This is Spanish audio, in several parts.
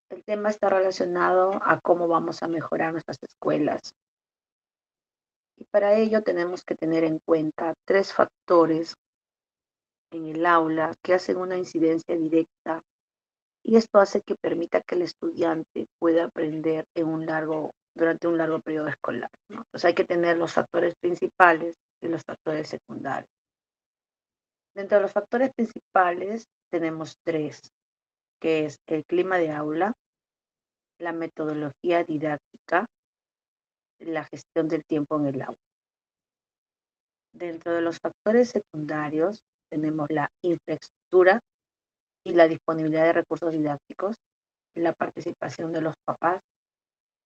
El tema está relacionado a cómo vamos a mejorar nuestras escuelas. Y para ello tenemos que tener en cuenta tres factores en el aula que hacen una incidencia directa y esto hace que permita que el estudiante pueda aprender durante un largo periodo escolar, ¿no? Entonces hay que tener los factores principales y los factores secundarios. Dentro de los factores principales tenemos tres, que es el clima de aula, la metodología didáctica, la gestión del tiempo en el aula. Dentro de los factores secundarios tenemos la infraestructura y la disponibilidad de recursos didácticos, la participación de los papás,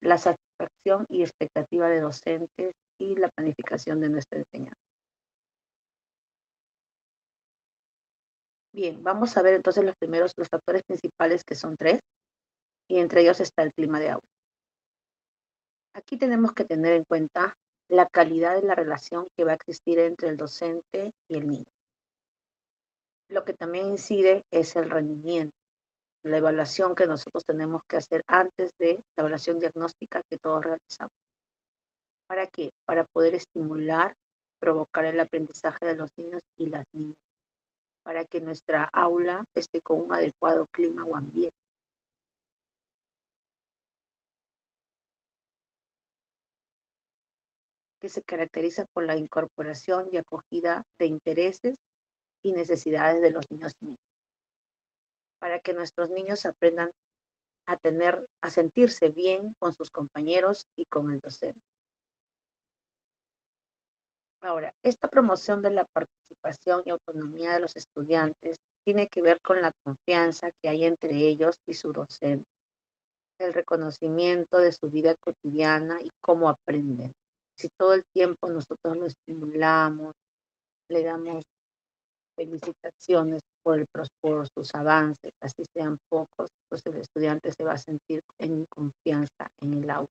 la satisfacción y expectativa de docentes y la planificación de nuestra enseñanza. Bien, vamos a ver entonces los factores principales que son tres, y entre ellos está el clima de aula. Aquí tenemos que tener en cuenta la calidad de la relación que va a existir entre el docente y el niño. Lo que también incide es el rendimiento, la evaluación que nosotros tenemos que hacer antes de la evaluación diagnóstica que todos realizamos. ¿Para qué? Para poder estimular, provocar el aprendizaje de los niños y las niñas, para que nuestra aula esté con un adecuado clima o ambiente, que se caracteriza por la incorporación y acogida de intereses y necesidades de los niños y niñas, para que nuestros niños aprendan a sentirse bien con sus compañeros y con el docente. Ahora, esta promoción de la participación y autonomía de los estudiantes tiene que ver con la confianza que hay entre ellos y su docente, el reconocimiento de su vida cotidiana y cómo aprenden. Si todo el tiempo nosotros lo estimulamos, le damos felicitaciones por sus avances, así sean pocos, pues el estudiante se va a sentir en confianza en el aula.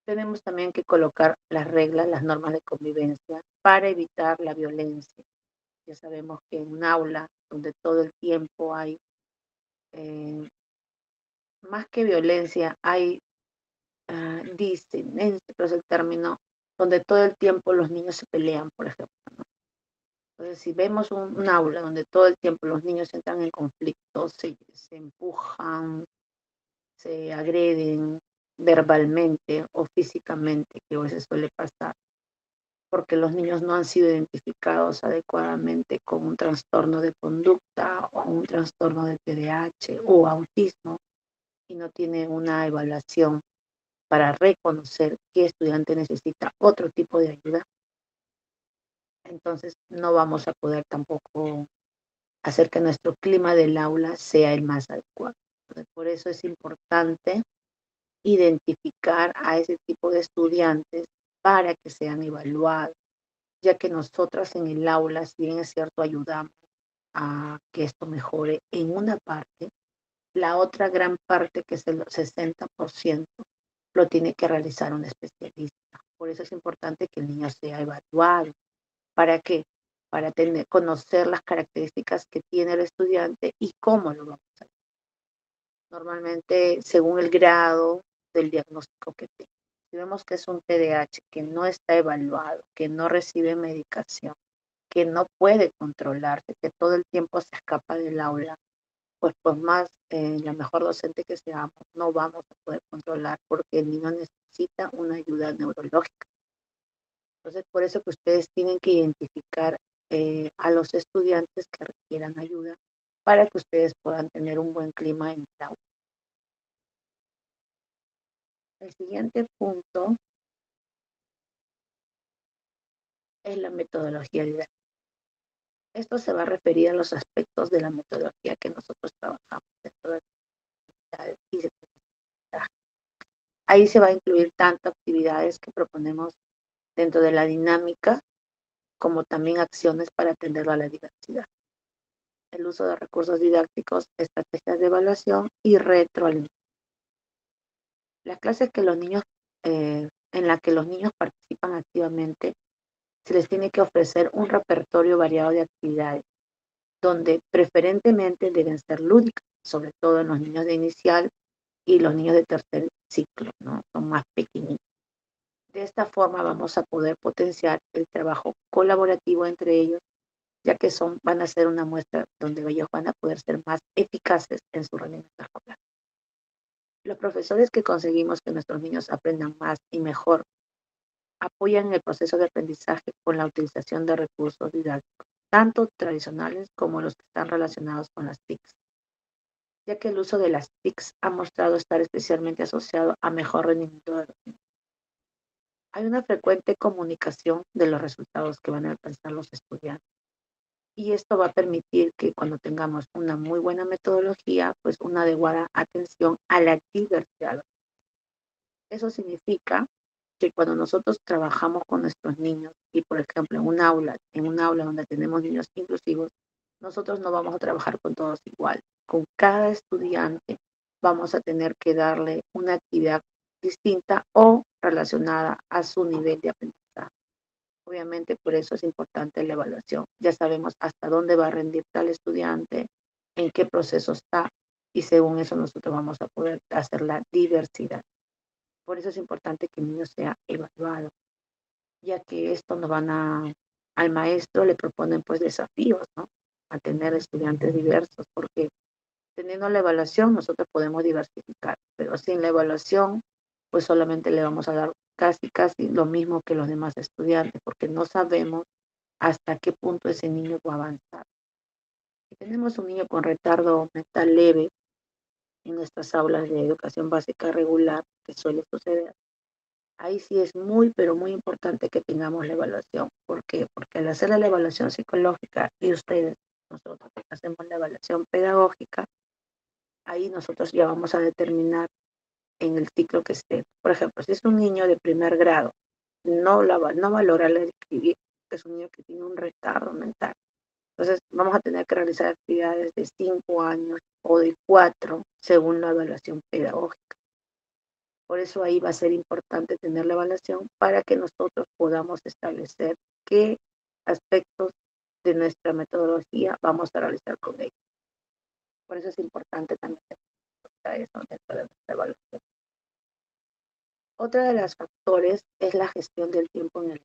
Tenemos también que colocar las reglas, las normas de convivencia para evitar la violencia. Ya sabemos que en un aula donde todo el tiempo hay, eh, más que violencia, hay disidencia, pero es el término, donde todo el tiempo los niños se pelean, por ejemplo, ¿no? Entonces, si vemos un aula donde todo el tiempo los niños entran en conflicto, se empujan, se agreden verbalmente o físicamente, que a veces suele pasar, porque los niños no han sido identificados adecuadamente con un trastorno de conducta o un trastorno de TDAH o autismo y no tienen una evaluación para reconocer qué estudiante necesita otro tipo de ayuda, entonces no vamos a poder tampoco hacer que nuestro clima del aula sea el más adecuado. Entonces, por eso es importante identificar a ese tipo de estudiantes para que sean evaluados, ya que nosotras en el aula, si bien es cierto, ayudamos a que esto mejore en una parte, la otra gran parte, que es el 60%, lo tiene que realizar un especialista. Por eso es importante que el niño sea evaluado. ¿Para qué? Para conocer las características que tiene el estudiante y cómo lo vamos a hacer. Normalmente, según el grado del diagnóstico que tiene. Si vemos que es un TDAH que no está evaluado, que no recibe medicación, que no puede controlarse, que todo el tiempo se escapa del aula, pues por más la mejor docente que seamos, no vamos a poder controlar porque el niño necesita una ayuda neurológica. Entonces, por eso que ustedes tienen que identificar a los estudiantes que requieran ayuda para que ustedes puedan tener un buen clima en el aula. El siguiente punto es la metodología didáctica. Esto se va a referir a los aspectos de la metodología que nosotros trabajamos dentro de las actividades y de aprendizaje. Ahí se va a incluir tanto actividades que proponemos dentro de la dinámica como también acciones para atender a la diversidad. El uso de recursos didácticos, estrategias de evaluación y retroalimentación. Las clases que los niños, en las que los niños participan activamente, se les tiene que ofrecer un repertorio variado de actividades, donde preferentemente deben ser lúdicas, sobre todo en los niños de inicial y los niños de tercer ciclo, ¿no? Son más pequeñitos. De esta forma vamos a poder potenciar el trabajo colaborativo entre ellos, ya que van a ser una muestra donde ellos van a poder ser más eficaces en su rendimiento escolar. Los profesores que conseguimos que nuestros niños aprendan más y mejor apoyan el proceso de aprendizaje con la utilización de recursos didácticos, tanto tradicionales como los que están relacionados con las TICs, ya que el uso de las TICs ha mostrado estar especialmente asociado a mejor rendimiento de los niños. Hay una frecuente comunicación de los resultados que van a alcanzar los estudiantes. Y esto va a permitir que cuando tengamos una muy buena metodología, pues una adecuada atención a la diversidad. Eso significa que cuando nosotros trabajamos con nuestros niños y, por ejemplo, en un aula donde tenemos niños inclusivos, nosotros no vamos a trabajar con todos igual. Con cada estudiante vamos a tener que darle una actividad distinta o relacionada a su nivel de aprendizaje. Obviamente, por eso es importante la evaluación. Ya sabemos hasta dónde va a rendir tal estudiante, en qué proceso está, y según eso nosotros vamos a poder hacer la diversidad. Por eso es importante que el niño sea evaluado, ya que esto al maestro le proponen pues desafíos, ¿no? A tener estudiantes diversos, porque teniendo la evaluación nosotros podemos diversificar, pero sin la evaluación pues solamente le vamos a dar casi lo mismo que los demás estudiantes, porque no sabemos hasta qué punto ese niño va a avanzar. Si tenemos un niño con retardo mental leve en nuestras aulas de educación básica regular, que suele suceder, ahí sí es muy, pero muy importante que tengamos la evaluación. ¿Por qué? Porque al hacer la evaluación psicológica y nosotros hacemos la evaluación pedagógica, ahí nosotros ya vamos a determinar en el ciclo que esté. Por ejemplo, si es un niño de primer grado, no valora leer y escribir, que es un niño que tiene un retardo mental. Entonces, vamos a tener que realizar actividades de 5 años o de 4, según la evaluación pedagógica. Por eso ahí va a ser importante tener la evaluación para que nosotros podamos establecer qué aspectos de nuestra metodología vamos a realizar con ellos. Por eso es importante también tener eso dentro de nuestra evaluación. Otra de los factores es la gestión del tiempo en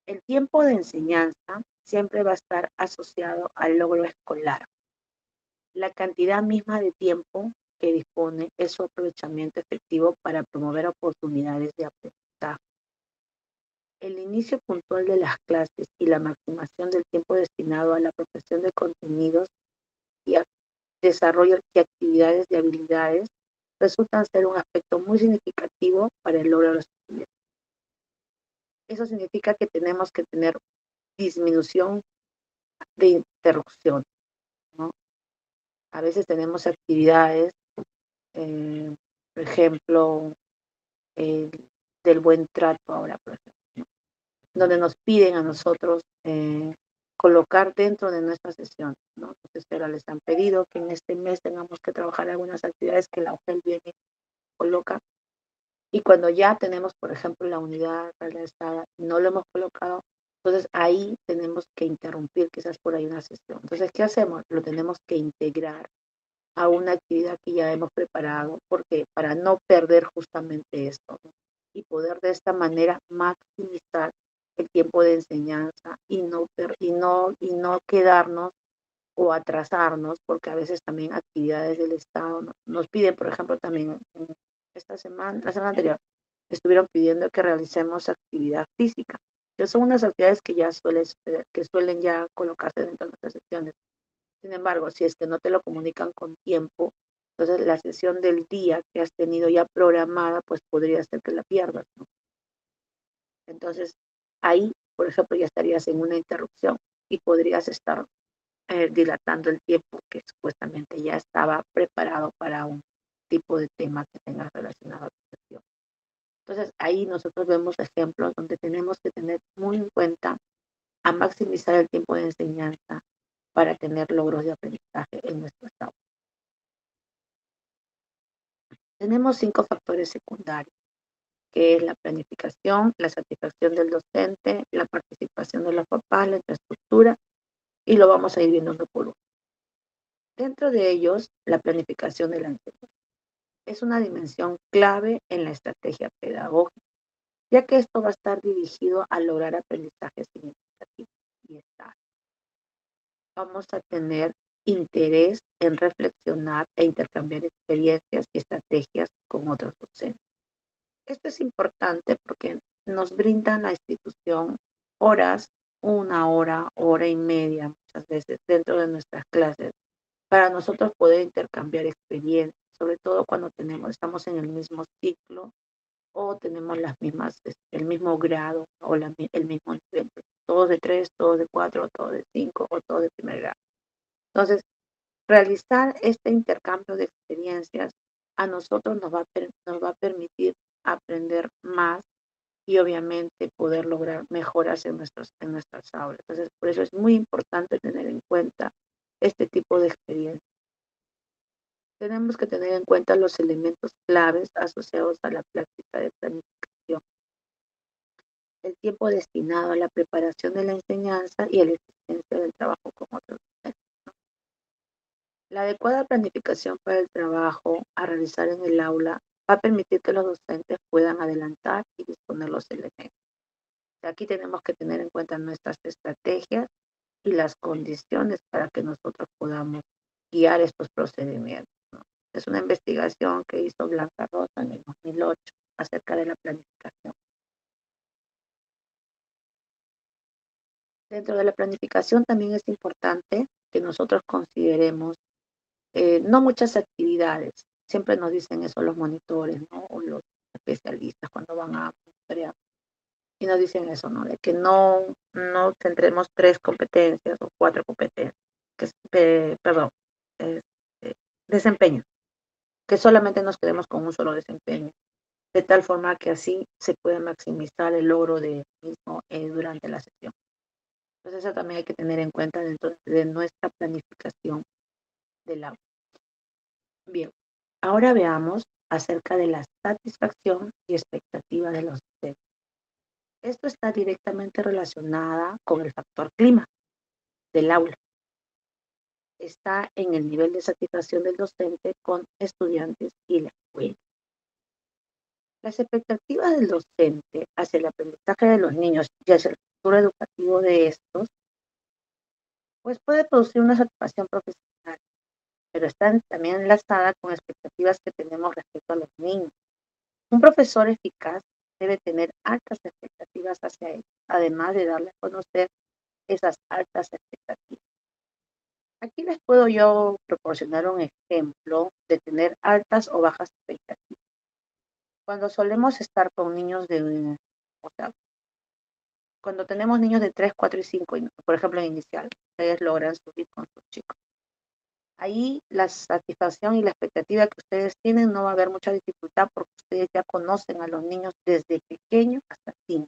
el tiempo de enseñanza siempre va a estar asociado al logro escolar. La cantidad misma de tiempo que dispone es su aprovechamiento efectivo para promover oportunidades de aprendizaje. El inicio puntual de las clases y la maximización del tiempo destinado a la profesión de contenidos y a desarrollo y actividades de habilidades resultan ser un aspecto muy significativo para el logro de los estudiantes. Eso significa que tenemos que tener disminución de interrupción, ¿no? A veces tenemos actividades, eh, por ejemplo, eh, del buen trato ahora, por ejemplo, ¿no? Donde nos piden a nosotros colocar dentro de nuestra sesión, ¿no? Entonces, pero les han pedido que en este mes tengamos que trabajar algunas actividades que la UGEL viene y coloca. Y cuando ya tenemos, por ejemplo, la unidad realizada, no lo hemos colocado, entonces ahí tenemos que interrumpir quizás por ahí una sesión. Entonces, ¿qué hacemos? Lo tenemos que integrar a una actividad que ya hemos preparado, porque para no perder justamente esto, ¿no? Y poder de esta manera maximizar el tiempo de enseñanza y no quedarnos o atrasarnos, porque a veces también actividades del Estado nos piden, por ejemplo, también la semana anterior, estuvieron pidiendo que realicemos actividad física, que son unas actividades que que suelen ya colocarse dentro de nuestras sesiones. Sin embargo, si es que no te lo comunican con tiempo, entonces la sesión del día que has tenido ya programada, pues podría ser que la pierdas, ¿no? Entonces, ahí, por ejemplo, ya estarías en una interrupción y podrías estar dilatando el tiempo que supuestamente ya estaba preparado para un tipo de tema que tengas relacionado a tu sesión. Entonces, ahí nosotros vemos ejemplos donde tenemos que tener muy en cuenta a maximizar el tiempo de enseñanza para tener logros de aprendizaje en nuestro estado. Tenemos 5 factores secundarios, que es la planificación, la satisfacción del docente, la participación de los papás, la infraestructura, y lo vamos a ir viendo uno por uno. Dentro de ellos, la planificación de la enseñanza es una dimensión clave en la estrategia pedagógica, ya que esto va a estar dirigido a lograr aprendizajes significativos y estables. Vamos a tener interés en reflexionar e intercambiar experiencias y estrategias con otros docentes. Esto es importante porque nos brinda la institución horas, una hora, hora y media, muchas veces dentro de nuestras clases, para nosotros poder intercambiar experiencias, sobre todo cuando estamos en el mismo ciclo o tenemos el mismo grado o el mismo nivel, todos de 3, todos de 4, todos de 5 o todos de primer grado. Entonces, realizar este intercambio de experiencias a nosotros nos va a permitir aprender más y obviamente poder lograr mejoras en nuestras aulas. Entonces, por eso es muy importante tener en cuenta este tipo de experiencias. Tenemos que tener en cuenta los elementos claves asociados a la práctica de planificación, el tiempo destinado a la preparación de la enseñanza y a la existencia del trabajo con otros docentes. La adecuada planificación para el trabajo a realizar en el aula va a permitir que los docentes puedan adelantar y disponer los elementos. Aquí tenemos que tener en cuenta nuestras estrategias y las condiciones para que nosotros podamos guiar estos procedimientos, ¿no? Es una investigación que hizo Blanca Rosa en el 2008 acerca de la planificación. Dentro de la planificación también es importante que nosotros consideremos no muchas actividades. Siempre nos dicen eso los monitores, ¿no? O los especialistas cuando van a monitorear. Y nos dicen eso, ¿no? De que no tendremos 3 competencias o 4 competencias, que es, perdón, este, desempeño, que solamente nos quedemos con un solo desempeño, de tal forma que así se pueda maximizar el logro de mismo durante la sesión. Entonces eso también hay que tener en cuenta dentro de nuestra planificación del aula. Bien, ahora veamos acerca de la satisfacción y expectativa de los docentes. Esto está directamente relacionada con el factor clima del aula. Está en el nivel de satisfacción del docente con estudiantes y la escuela. Las expectativas del docente hacia el aprendizaje de los niños y hacia el futuro educativo de estos, pues puede producir una satisfacción profesional, pero está también enlazada con expectativas que tenemos respecto a los niños. Un profesor eficaz debe tener altas expectativas hacia él, además de darle a conocer esas altas expectativas. Aquí les puedo yo proporcionar un ejemplo de tener altas o bajas expectativas. Cuando solemos estar con niños o sea, cuando tenemos niños de 3, 4 y 5, por ejemplo en inicial, ustedes logran subir con sus chicos. Ahí la satisfacción y la expectativa que ustedes tienen no va a haber mucha dificultad porque ustedes ya conocen a los niños desde pequeños hasta 5.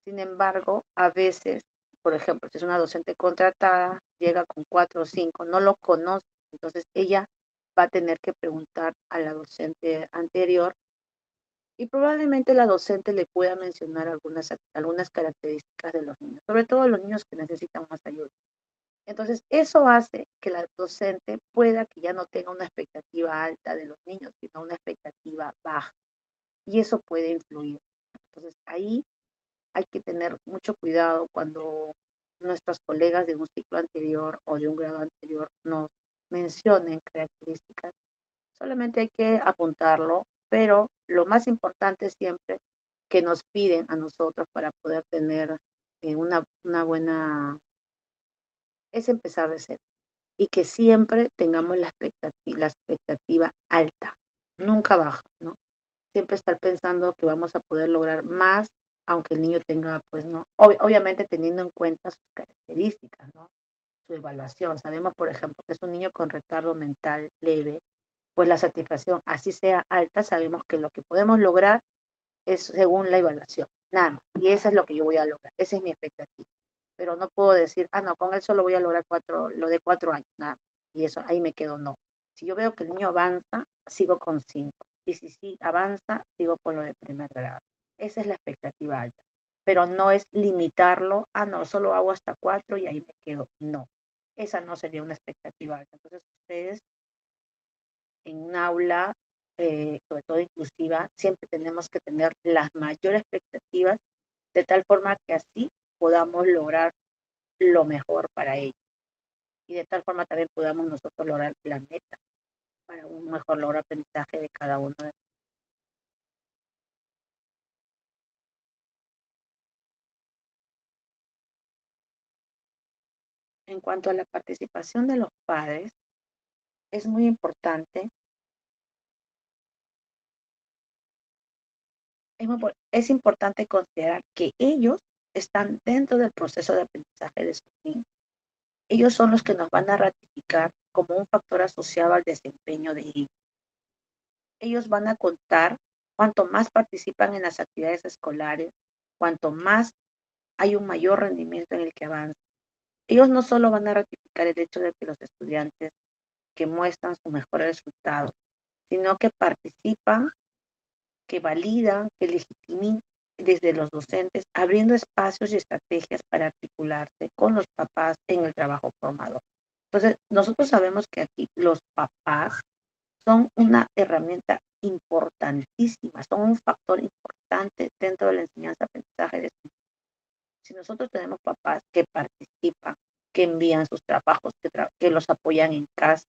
Sin embargo, a veces, por ejemplo, si es una docente contratada, llega con 4 o 5, no lo conoce, entonces ella va a tener que preguntar a la docente anterior y probablemente la docente le pueda mencionar algunas características de los niños, sobre todo los niños que necesitan más ayuda. Entonces, eso hace que la docente pueda que ya no tenga una expectativa alta de los niños, sino una expectativa baja. Y eso puede influir. Entonces, ahí hay que tener mucho cuidado cuando nuestros colegas de un ciclo anterior o de un grado anterior nos mencionen características. Solamente hay que apuntarlo, pero lo más importante siempre que nos piden a nosotros para poder tener una buena, es empezar de cero y que siempre tengamos la expectativa alta, nunca baja, ¿no? Siempre estar pensando que vamos a poder lograr más, aunque el niño tenga, pues, ¿no? Obviamente teniendo en cuenta sus características, ¿no? Su evaluación. Sabemos, por ejemplo, que es un niño con retardo mental leve, pues la satisfacción, así sea alta, sabemos que lo que podemos lograr es según la evaluación, nada más. Y eso es lo que yo voy a lograr, esa es mi expectativa. Pero no puedo decir, no, con él solo voy a lograr lo de 4 años, nada. Y eso, ahí me quedo, no. Si yo veo que el niño avanza, sigo con 5. Y si sí avanza, sigo con lo de primer grado. Esa es la expectativa alta. Pero no es limitarlo, no, solo hago hasta 4 y ahí me quedo. No. esa no sería una expectativa alta. Entonces, ustedes en un aula, sobre todo inclusiva, siempre tenemos que tener las mayores expectativas de tal forma que así podamos lograr lo mejor para ellos y de tal forma también podamos nosotros lograr la meta para un mejor logro aprendizaje de cada uno de nosotros. En cuanto a la participación de los padres, es muy importante, es importante considerar que ellos están dentro del proceso de aprendizaje de sus niños. Ellos son los que nos van a ratificar como un factor asociado al desempeño de ellos. Ellos van a contar cuanto más participan en las actividades escolares, cuanto más hay un mayor rendimiento en el que avanzan. Ellos no solo van a ratificar el hecho de que los estudiantes que muestran sus mejores resultados, sino que participan, que validan, que legitiman desde los docentes, abriendo espacios y estrategias para articularse con los papás en el trabajo formador. Entonces, nosotros sabemos que aquí los papás son una herramienta importantísima, son un factor importante dentro de la enseñanza-aprendizaje de su. Si nosotros tenemos papás que participan, que envían sus trabajos, que los apoyan en casa,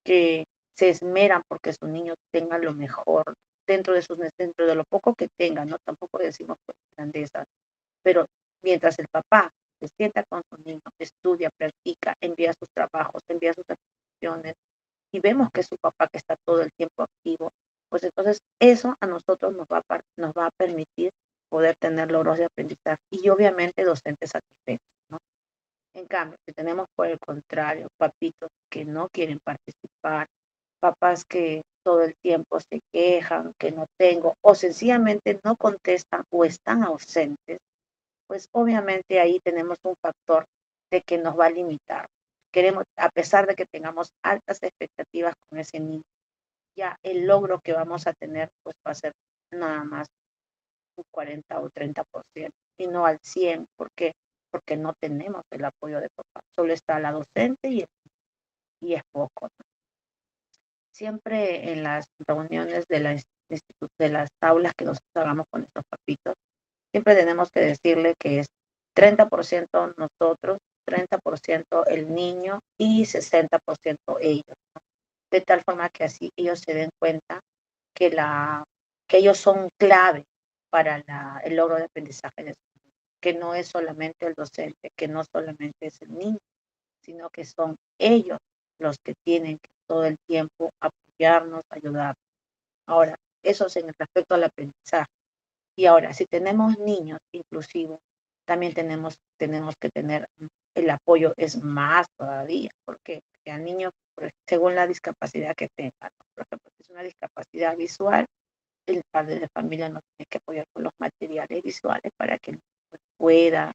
que se esmeran porque su niño tenga lo mejor dentro de lo poco que tenga, ¿no? Tampoco decimos pues, grandeza, pero mientras el papá se sienta con su niño, estudia, practica, envía sus trabajos, envía sus acciones, y vemos que es su papá que está todo el tiempo activo, pues entonces eso a nosotros nos va a permitir poder tener logros de aprendizaje y obviamente docentes satisfechos, ¿no? En cambio, si tenemos por el contrario papitos que no quieren participar, papás que todo el tiempo se quejan, que no tengo, o sencillamente no contestan o están ausentes, pues obviamente ahí tenemos un factor de que nos va a limitar. Queremos, a pesar de que tengamos altas expectativas con ese niño, ya el logro que vamos a tener pues va a ser nada más un 40 o 30% y no al 100%. ¿Por qué? Porque no tenemos el apoyo de papá. Solo está la docente y es poco, ¿no? Siempre en las reuniones de las aulas que nosotros hagamos con nuestros papitos, siempre tenemos que decirle que es 30% nosotros, 30% el niño y 60% ellos, de tal forma que así ellos se den cuenta que, que ellos son clave para el logro de aprendizaje de su niño, que no es solamente el docente, que no solamente es el niño, sino que son ellos los que tienen que todo el tiempo apoyarnos, ayudar. Ahora, eso es en el respecto al aprendizaje. Y ahora, si tenemos niños inclusivos, también tenemos que tener el apoyo es más todavía, porque al niño, según la discapacidad que tenga, ¿no? Por ejemplo, si es una discapacidad visual, el padre de familia nos tiene que apoyar con los materiales visuales para que el niño pueda,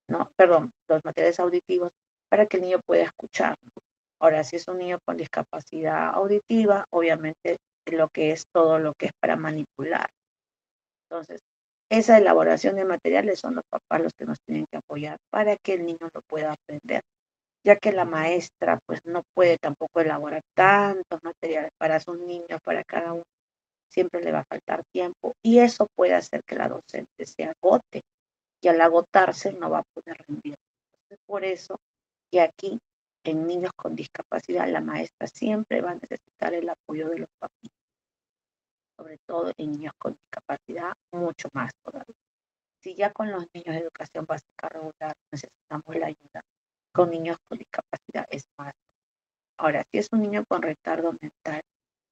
no, perdón, los materiales auditivos para que el niño pueda escuchar. Ahora, si es un niño con discapacidad auditiva, obviamente lo que es todo lo que es para manipular. Entonces, esa elaboración de materiales son los papás los que nos tienen que apoyar para que el niño lo pueda aprender, ya que la maestra pues no puede tampoco elaborar tantos materiales para sus niños, para cada uno, siempre le va a faltar tiempo y eso puede hacer que la docente se agote y al agotarse no va a poder rendir. Entonces, por eso que aquí en niños con discapacidad la maestra siempre va a necesitar el apoyo de los papás, sobre todo en niños con discapacidad, mucho más todavía. Si ya con los niños de educación básica regular necesitamos la ayuda, con niños con discapacidad es más. Ahora, si es un niño con retardo mental,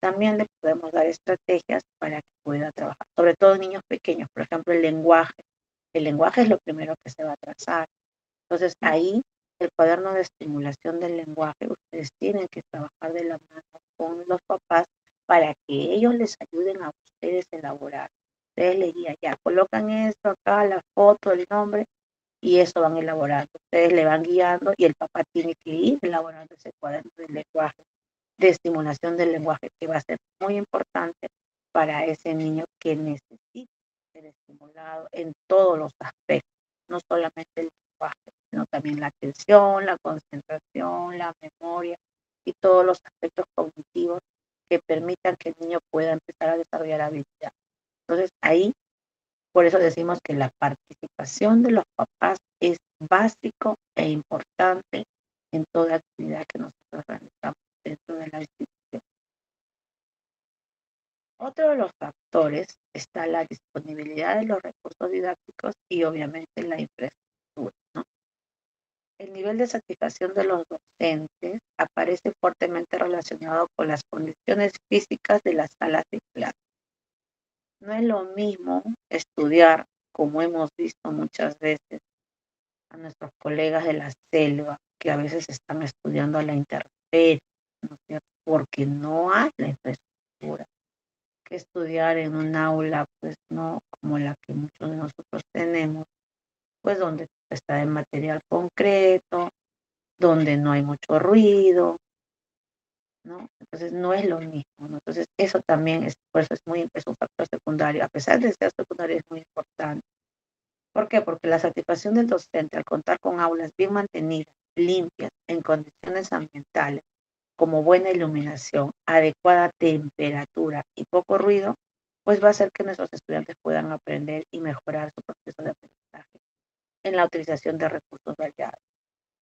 también le podemos dar estrategias para que pueda trabajar, sobre todo niños pequeños, por ejemplo, el lenguaje. El lenguaje es lo primero que se va a trazar. Entonces, ahí, el cuaderno de estimulación del lenguaje, ustedes tienen que trabajar de la mano con los papás para que ellos les ayuden a ustedes a elaborar. Ustedes les guían, ya, colocan esto acá, la foto, el nombre, y eso van elaborando. Ustedes le van guiando y el papá tiene que ir elaborando ese cuaderno de lenguaje, de estimulación del lenguaje, que va a ser muy importante para ese niño que necesita ser estimulado en todos los aspectos, no solamente el lenguaje. sino también la atención, la concentración, la memoria y todos los aspectos cognitivos que permitan que el niño pueda empezar a desarrollar habilidades. Entonces, ahí, por eso decimos que la participación de los papás es básico e importante en toda actividad que nosotros realizamos dentro de la institución. Otro de los factores está la disponibilidad de los recursos didácticos y obviamente la infraestructura, ¿no? El nivel de satisfacción de los docentes aparece fuertemente relacionado con las condiciones físicas de las salas de clase. No es lo mismo estudiar, como hemos visto muchas veces, a nuestros colegas de la selva, que a veces están estudiando a la intemperie, ¿no es cierto? Porque no hay la infraestructura. Que estudiar en un aula, pues no como la que muchos de nosotros tenemos, pues donde está el material concreto, donde no hay mucho ruido, ¿no? Entonces no es lo mismo, ¿no? Entonces eso también es, por eso es un factor secundario, a pesar de ser secundario es muy importante. ¿Por qué? Porque la satisfacción del docente al contar con aulas bien mantenidas, limpias, en condiciones ambientales, como buena iluminación, adecuada temperatura y poco ruido, pues va a hacer que nuestros estudiantes puedan aprender y mejorar su proceso de aprendizaje en la utilización de recursos variados.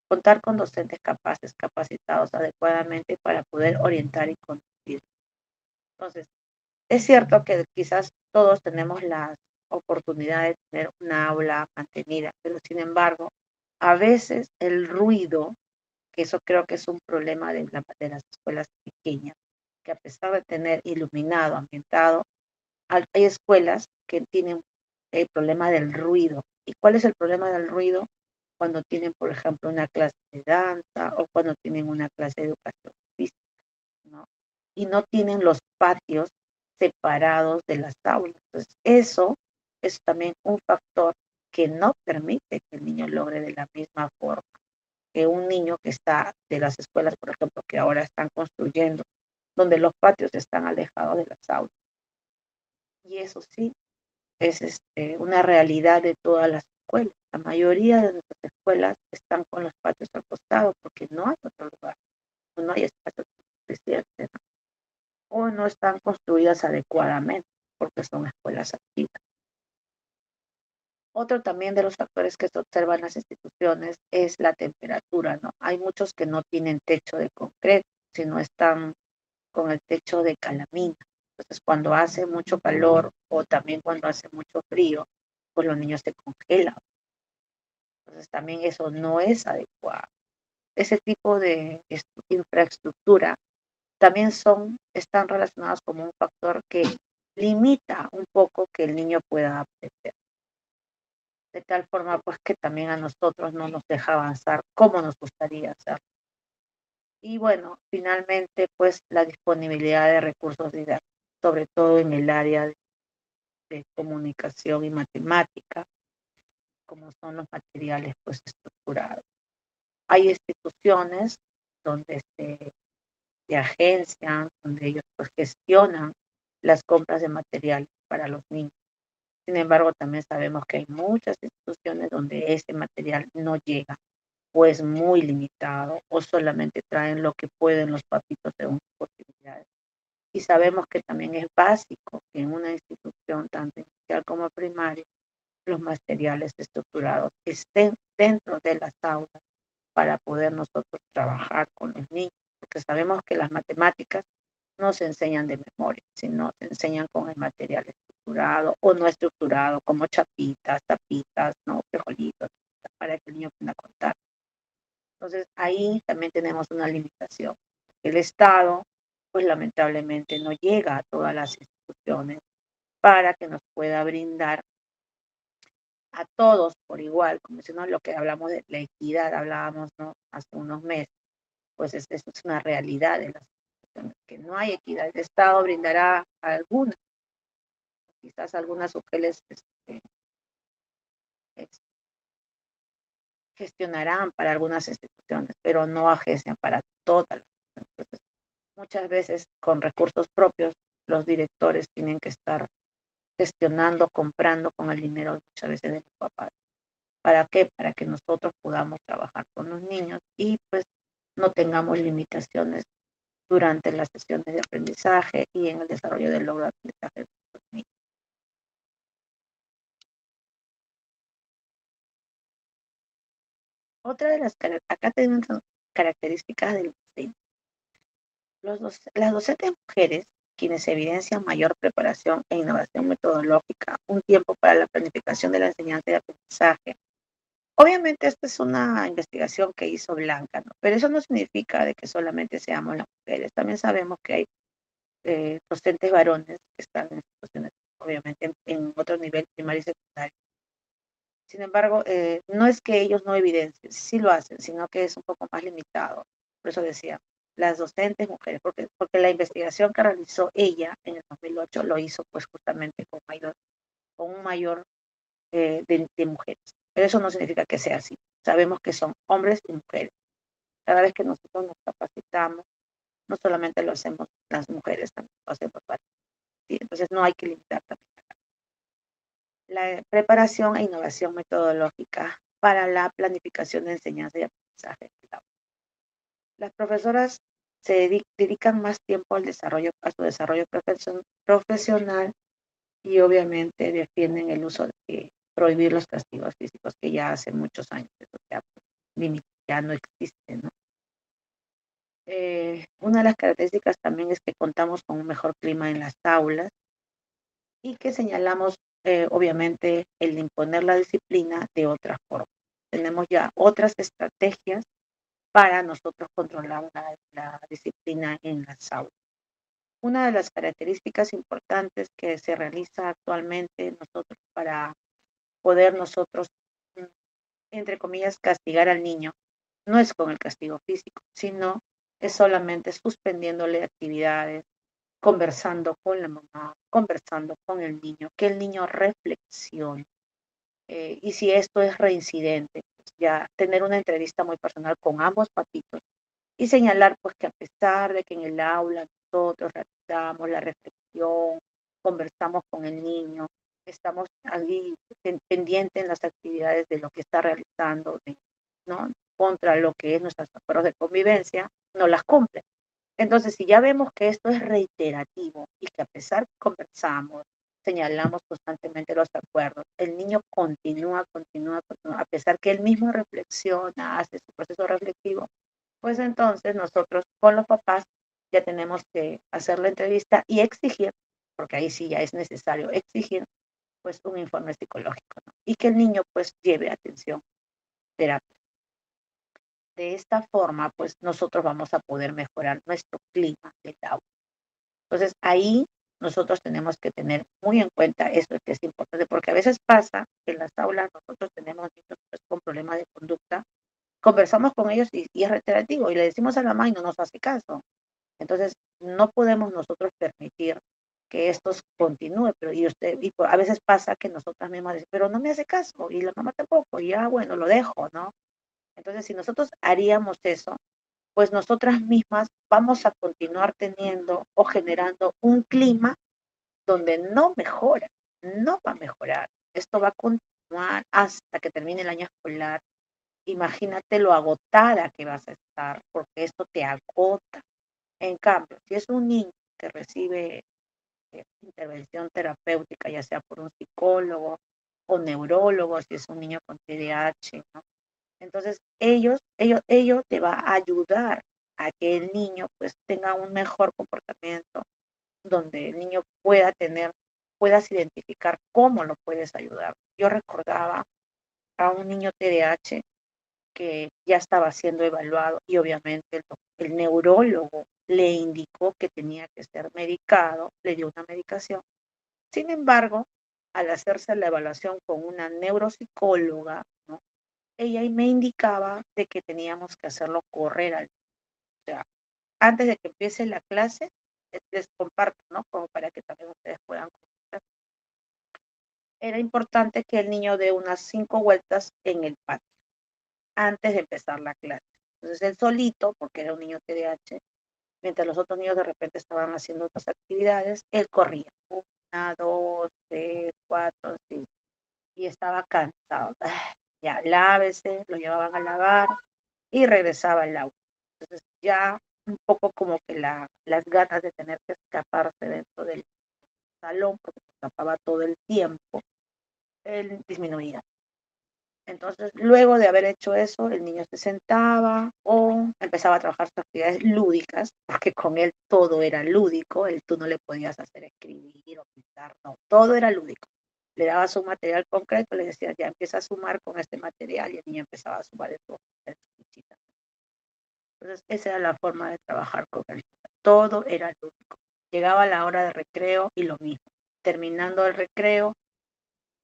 Contar con docentes capaces, capacitados adecuadamente para poder orientar y conducir. Entonces, es cierto que quizás todos tenemos la oportunidad de tener una aula mantenida, pero sin embargo, a veces el ruido, que eso creo que es un problema de las escuelas pequeñas, que a pesar de tener iluminado, ambientado, hay escuelas que tienen el problema del ruido. ¿Y cuál es el problema del ruido? Cuando tienen, por ejemplo, una clase de danza o cuando tienen una clase de educación física, ¿no? Y no tienen los patios separados de las aulas. Entonces, eso es también un factor que no permite que el niño logre de la misma forma que un niño que está de las escuelas, por ejemplo, que ahora están construyendo, donde los patios están alejados de las aulas. Y eso sí, es una realidad de todas las escuelas. La mayoría de nuestras escuelas están con los patios al costado porque no hay otro lugar, no hay espacio suficiente, ¿no? O no están construidas adecuadamente porque son escuelas activas. Otro también de los factores que se observan en las instituciones es la temperatura, ¿no? Hay muchos que no tienen techo de concreto, sino están con el techo de calamina. Entonces, cuando hace mucho calor o también cuando hace mucho frío, pues los niños se congelan. Entonces, también eso no es adecuado. Ese tipo de infraestructura también están relacionados como un factor que limita un poco que el niño pueda aprender. De tal forma, pues, que también a nosotros no nos deja avanzar como nos gustaría hacer. Y bueno, finalmente, pues, la disponibilidad de recursos didácticos, sobre todo en el área de comunicación y matemática, como son los materiales, pues, estructurados. Hay instituciones donde se agencian, donde ellos, pues, gestionan las compras de materiales para los niños. Sin embargo, también sabemos que hay muchas instituciones donde ese material no llega o es muy limitado o solamente traen lo que pueden los papitos según sus posibilidades. Y sabemos que también es básico que en una institución tanto inicial como primaria los materiales estructurados estén dentro de las aulas para poder nosotros trabajar con los niños, porque sabemos que las matemáticas no se enseñan de memoria, sino se enseñan con el material estructurado o no estructurado, como chapitas, tapitas, ¿no? Frijolitos, para que el niño pueda contar. Entonces, ahí también tenemos una limitación. El Estado, pues lamentablemente no llega a todas las instituciones para que nos pueda brindar a todos por igual, como si no lo que hablamos de la equidad, hablábamos, ¿no? Hace unos meses, pues eso es una realidad de las instituciones, que no hay equidad. El Estado brindará a algunas, quizás algunas UGELs es- gestionarán para algunas instituciones, pero no agencian para todas las instituciones. Entonces, muchas veces con recursos propios, los directores tienen que estar gestionando, comprando con el dinero muchas veces de los papás. ¿Para qué? Para que nosotros podamos trabajar con los niños y pues no tengamos limitaciones durante las sesiones de aprendizaje y en el desarrollo del logro de aprendizaje de los niños. Otra de acá tenemos características del docente. Las docentes mujeres, quienes evidencian mayor preparación e innovación metodológica, un tiempo para la planificación de la enseñanza y aprendizaje. Obviamente esta es una investigación que hizo Blanca, ¿no? Pero eso no significa de que solamente seamos las mujeres. También sabemos que hay docentes varones que están en situaciones, obviamente, en otro nivel primario y secundario. Sin embargo, no es que ellos no evidencien, sí lo hacen, sino que es un poco más limitado. Por eso decía, las docentes mujeres, porque la investigación que realizó ella en el 2008 lo hizo pues justamente con un mayor de mujeres. Pero eso no significa que sea así. Sabemos que son hombres y mujeres. Cada vez que nosotros nos capacitamos, no solamente lo hacemos las mujeres, también lo hacemos varios. ¿Sí? Entonces no hay que limitar también la preparación e innovación metodológica para la planificación de enseñanza y aprendizaje. Las profesoras se dedican más tiempo al desarrollo, a su desarrollo profesional y obviamente defienden el uso de prohibir los castigos físicos que ya hace muchos años eso ya no existe, ¿no? Una de las características también es que contamos con un mejor clima en las aulas y que señalamos, obviamente, el de imponer la disciplina de otra forma. Tenemos ya otras estrategias para nosotros controlar la disciplina en las aulas. Una de las características importantes que se realiza actualmente nosotros para poder nosotros, mm, entre comillas, castigar al niño, no es con el castigo físico, sino es solamente suspendiéndole actividades, conversando con la mamá, conversando con el niño, que el niño reflexione. Y si esto es reincidente, pues ya tener una entrevista muy personal con ambos papitos y señalar pues que a pesar de que en el aula nosotros realizamos la reflexión, conversamos con el niño, estamos allí pendientes en las actividades de lo que está realizando, ¿no? Contra lo que es nuestros acuerdos de convivencia, no las cumple. Entonces, si ya vemos que esto es reiterativo y que a pesar que conversamos, señalamos constantemente los acuerdos, el niño continúa, a pesar que él mismo reflexiona, hace su proceso reflexivo, pues entonces nosotros con los papás ya tenemos que hacer la entrevista y exigir, porque ahí sí ya es necesario exigir, pues un informe psicológico, ¿no? Y que el niño pues lleve atención terapia. De esta forma, pues nosotros vamos a poder mejorar nuestro clima del aula. Entonces ahí nosotros tenemos que tener muy en cuenta esto que es importante, porque a veces pasa que en las aulas nosotros tenemos niños pues, con problemas de conducta, conversamos con ellos y es reiterativo y le decimos a la mamá y no nos hace caso. Entonces no podemos nosotros permitir que esto continúe, pero a veces pasa que nosotras mismas decimos, pero no me hace caso y la mamá tampoco, y ya bueno, lo dejo, ¿no? Entonces si nosotros haríamos eso, pues nosotras mismas vamos a continuar teniendo o generando un clima donde no mejora, no va a mejorar. Esto va a continuar hasta que termine el año escolar. Imagínate lo agotada que vas a estar, porque esto te agota. En cambio, si es un niño que recibe intervención terapéutica, ya sea por un psicólogo o neurólogo, si es un niño con TDAH, ¿no? Entonces, ello te va a ayudar a que el niño pues tenga un mejor comportamiento, donde el niño puedas identificar cómo lo puedes ayudar. Yo recordaba a un niño TDAH que ya estaba siendo evaluado y obviamente el neurólogo le indicó que tenía que ser medicado, le dio una medicación. Sin embargo, al hacerse la evaluación con una neuropsicóloga, ¿no? Ella me indicaba de que teníamos que hacerlo correr o sea, antes de que empiece la clase, les comparto, ¿no? Como para que también ustedes puedan conocer. Era importante que el niño dé unas 5 vueltas en el patio antes de empezar la clase. Entonces él solito, porque era un niño TDAH, mientras los otros niños de repente estaban haciendo otras actividades, él corría. Una, dos, tres, cuatro, cinco. Y estaba cansado. ya lávese, lo llevaban a lavar y regresaba al aula. Entonces ya un poco como que las ganas de tener que escaparse dentro del salón, porque se escapaba todo el tiempo, él disminuía. Entonces, luego de haber hecho eso, el niño se sentaba o empezaba a trabajar sus actividades lúdicas, porque con él todo era lúdico, él tú no le podías hacer escribir o pintar, no, todo era lúdico. Le dabas un material concreto, le decías, ya empieza a sumar con este material y el niño empezaba a sumar en su fichita. Entonces, esa era la forma de trabajar con él. Todo era lúdico. Llegaba la hora de recreo y lo mismo. Terminando el recreo,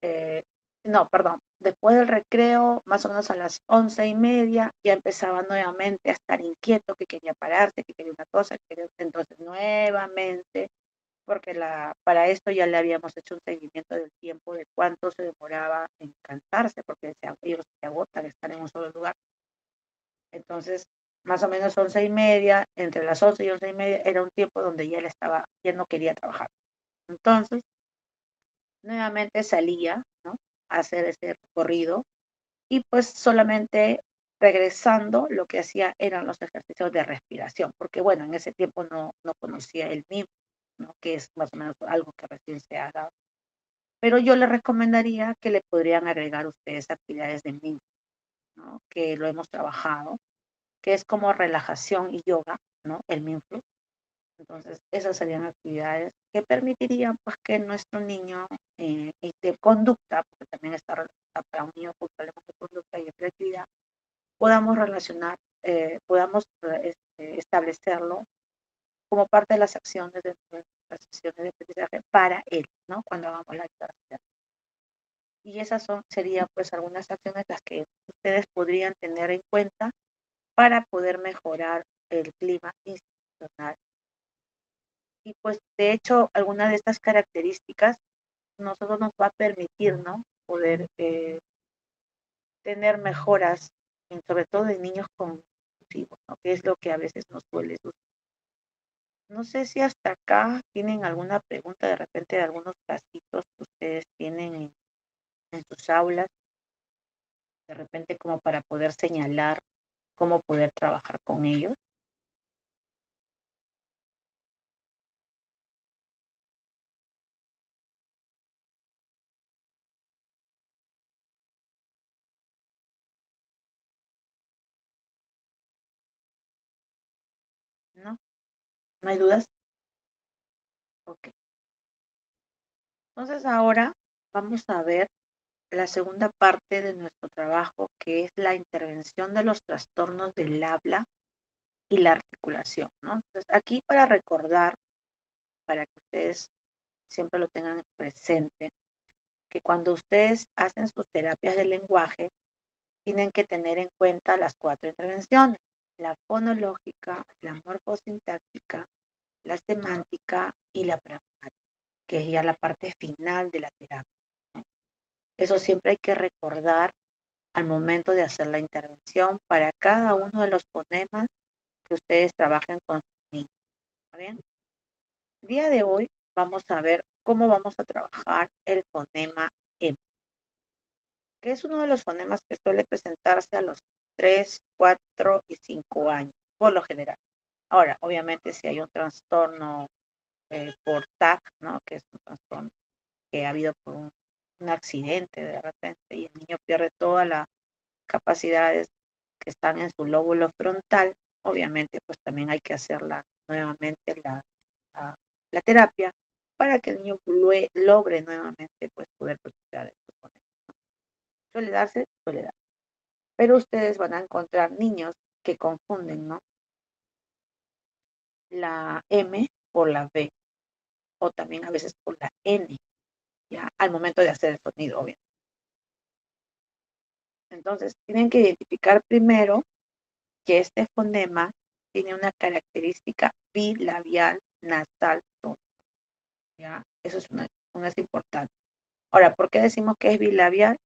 eh, no, perdón, después del recreo, más o menos a las 11:30, ya empezaba nuevamente a estar inquieto, que quería pararse, que quería una cosa, entonces nuevamente, porque para esto ya le habíamos hecho un seguimiento del tiempo de cuánto se demoraba en cansarse, porque ellos se agotan estar en un solo lugar. Entonces, más o menos 11:30, entre las 11 y 11:30 era un tiempo donde ya no quería trabajar. Entonces, nuevamente salía, ¿no? A hacer ese recorrido y pues solamente regresando lo que hacía eran los ejercicios de respiración, porque bueno, en ese tiempo no conocía el MIM, ¿no? Que es más o menos algo que recién se ha dado. Pero yo le recomendaría que le podrían agregar ustedes actividades de MIM, ¿no? Que lo hemos trabajado, que es como relajación y yoga, ¿no? El Mindful. Entonces, esas serían actividades que permitirían pues que nuestro niño de conducta, porque también está relacionada para un niño con problemas de conducta y de creatividad, podamos relacionar, podamos establecerlo como parte de las acciones de nuestras sesiones de aprendizaje para él, ¿no? Cuando hagamos la actividad. Y esas serían pues algunas acciones las que ustedes podrían tener en cuenta para poder mejorar el clima institucional. Y pues de hecho, alguna de estas características nosotros nos va a permitir, ¿no? Poder tener mejoras, sobre todo de niños compulsivos, ¿no? Que es lo que a veces nos suele suceder. No sé si hasta acá tienen alguna pregunta de repente de algunos casitos que ustedes tienen en sus aulas, de repente como para poder señalar cómo poder trabajar con ellos, ¿no? ¿No hay dudas? Ok. Entonces ahora vamos a ver la segunda parte de nuestro trabajo, que es la intervención de los trastornos del habla y la articulación, ¿no? Entonces, aquí para recordar, para que ustedes siempre lo tengan presente, que cuando ustedes hacen sus terapias del lenguaje, tienen que tener en cuenta las cuatro intervenciones: la fonológica, la morfosintáctica, la semántica y la pragmática, que es ya la parte final de la terapia, ¿no? Eso siempre hay que recordar al momento de hacer la intervención para cada uno de los fonemas que ustedes trabajen con sus niños. ¿Está bien? El día de hoy vamos a ver cómo vamos a trabajar el fonema M, que es uno de los fonemas que suele presentarse a los 3, 4 y 5 años, por lo general. Ahora, obviamente, si hay un trastorno por TAC, ¿no? Que es un trastorno que ha habido por un accidente de repente y el niño pierde todas las capacidades que están en su lóbulo frontal, obviamente pues también hay que hacerla nuevamente la, la terapia para que el niño logre nuevamente pues poder procesar esto con él. Suele darse, suele dar. Pero ustedes van a encontrar niños que confunden, ¿no? La M por la B o también a veces por la N, ya al momento de hacer el sonido, obviamente. Entonces, tienen que identificar primero que este fonema tiene una característica bilabial nasal tónica, ¿ya? Eso es importante. Ahora, ¿por qué decimos que es bilabial?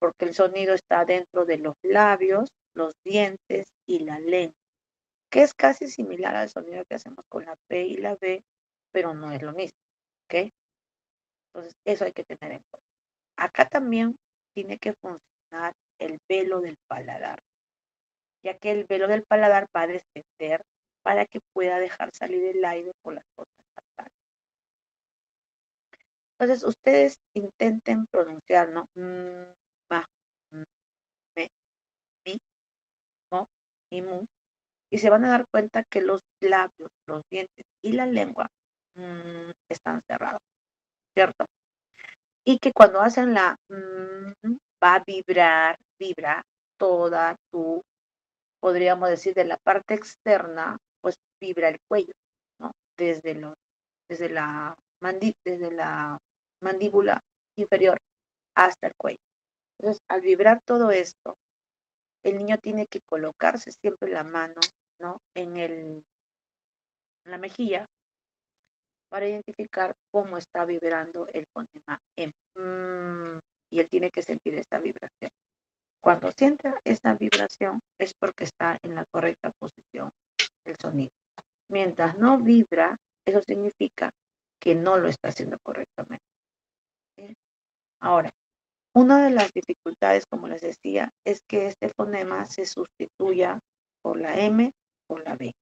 Porque el sonido está dentro de los labios, los dientes y la lengua, que es casi similar al sonido que hacemos con la P y la B, pero no es lo mismo, ¿ok? Entonces, eso hay que tener en cuenta. Acá también tiene que funcionar el velo del paladar, ya que el velo del paladar va a descender para que pueda dejar salir el aire por las fosas nasales. Entonces, ustedes intenten pronunciar, ¿no? Ma, me, mi, mo y mu, y se van a dar cuenta que los labios, los dientes y la lengua están cerrados, ¿cierto? Y que cuando hacen la va a vibra toda tu, podríamos decir, de la parte externa, pues vibra el cuello, ¿no? Desde desde la mandíbula inferior hasta el cuello. Entonces, al vibrar todo esto, el niño tiene que colocarse siempre la mano, ¿no? En la mejilla para identificar cómo está vibrando el fonema M. Y él tiene que sentir esta vibración. Cuando sienta esta vibración es porque está en la correcta posición el sonido. Mientras no vibra, eso significa que no lo está haciendo correctamente. ¿Sí? Ahora, una de las dificultades, como les decía, es que este fonema se sustituya por la M o la B.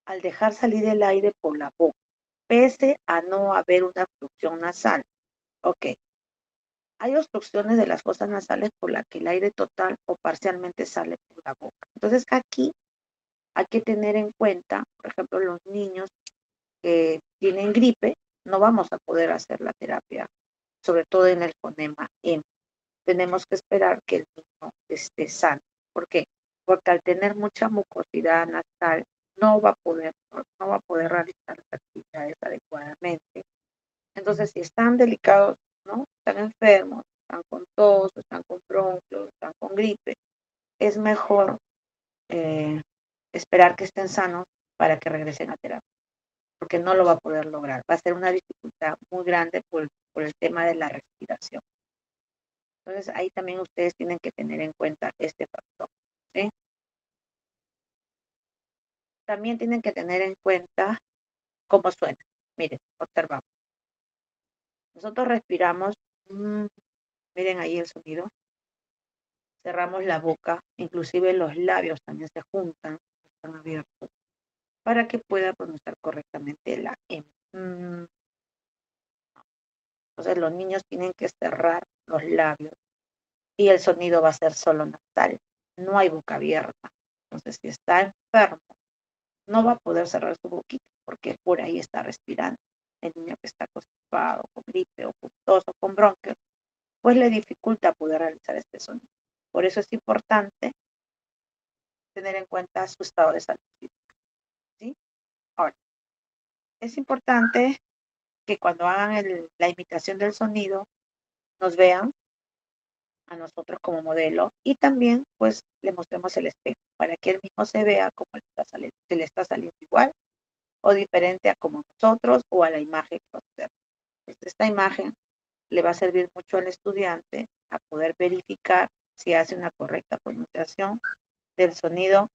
Al dejar salir el aire por la boca, pese a no haber una obstrucción nasal. Ok, hay obstrucciones de las fosas nasales por la que el aire total o parcialmente sale por la boca. Entonces aquí hay que tener en cuenta, por ejemplo, los niños que tienen gripe, no vamos a poder hacer la terapia, sobre todo en el fonema M. Tenemos que esperar que el niño esté sano. ¿Por qué? Porque al tener mucha mucosidad nasal, no va a poder realizar las actividades adecuadamente. Entonces, si están delicados, ¿no? Están enfermos, están con tos, están con bronquios, están con gripe, es mejor eh, esperar que estén sanos para que regresen a terapia, porque no lo va a poder lograr. Va a ser una dificultad muy grande por el tema de la respiración. Entonces, ahí también ustedes tienen que tener en cuenta este factor, ¿sí? También tienen que tener en cuenta cómo suena. Miren, observamos. Nosotros respiramos, miren ahí el sonido, cerramos la boca, inclusive los labios también se juntan, están abiertos, para que pueda pronunciar correctamente la M. Entonces los niños tienen que cerrar los labios y el sonido va a ser solo nasal, no hay boca abierta. Entonces si está enfermo, no va a poder cerrar su boquita porque por ahí está respirando. El niño que está constipado, con gripe o con tos o con bronquios, pues le dificulta poder realizar este sonido. Por eso es importante tener en cuenta su estado de salud, ¿sí? Ahora, es importante que cuando hagan la imitación del sonido, nos vean a nosotros como modelo y también pues le mostremos el espejo para que él mismo se vea como se le está saliendo igual o diferente a como nosotros o a la imagen que observa. Pues esta imagen le va a servir mucho al estudiante a poder verificar si hace una correcta pronunciación del sonido.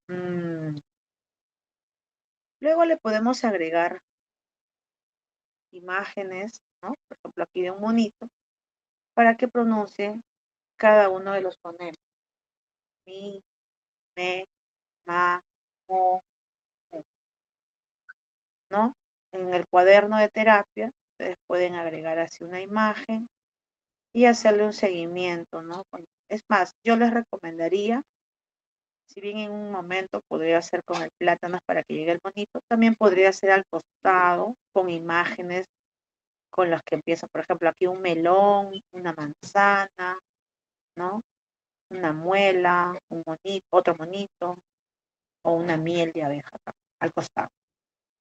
Luego le podemos agregar imágenes, ¿no? Por ejemplo, aquí de un monito, para que pronuncie cada uno de los fonemas. Mi, me, ma, mo, mu, ¿no? En el cuaderno de terapia, ustedes pueden agregar así una imagen y hacerle un seguimiento, ¿no? Es más, yo les recomendaría, si bien en un momento podría hacer con el plátano para que llegue el monito, también podría hacer al costado con imágenes con las que empiezan, por ejemplo, aquí un melón, una manzana, ¿no? Una muela, un monito, otro monito, o una miel de abeja al costado.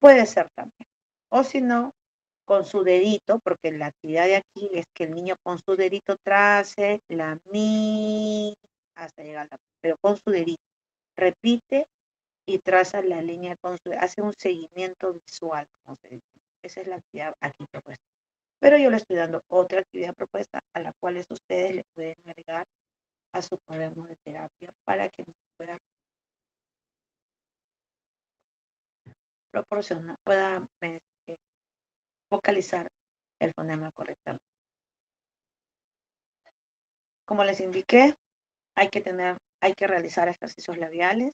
Puede ser también. O si no, con su dedito, porque la actividad de aquí es que el niño con su dedito trace la mi hasta llegar a la, pero con su dedito repite y traza la línea con su, hace un seguimiento visual, como se dice. Esa es la actividad aquí propuesta. Pero yo le estoy dando otra actividad propuesta a la cual ustedes le pueden agregar a su cuaderno de terapia para que pueda proporcionar, pueda vocalizar el fonema correctamente. Como les indiqué, hay que realizar ejercicios labiales,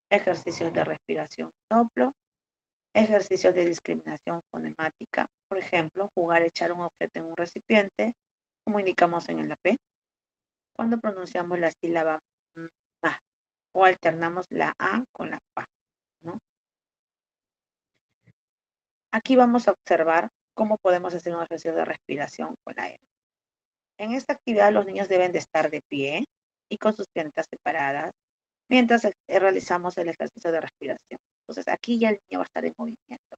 ejercicios de respiración soplo, ejercicios de discriminación fonemática. Por ejemplo, jugar a echar un objeto en un recipiente, como indicamos en el AP, cuando pronunciamos la sílaba ma o alternamos la A con la PA, ¿no? Aquí vamos a observar cómo podemos hacer un ejercicio de respiración con la M. En esta actividad los niños deben de estar de pie y con sus piernas separadas mientras realizamos el ejercicio de respiración. Entonces aquí ya el niño va a estar en movimiento.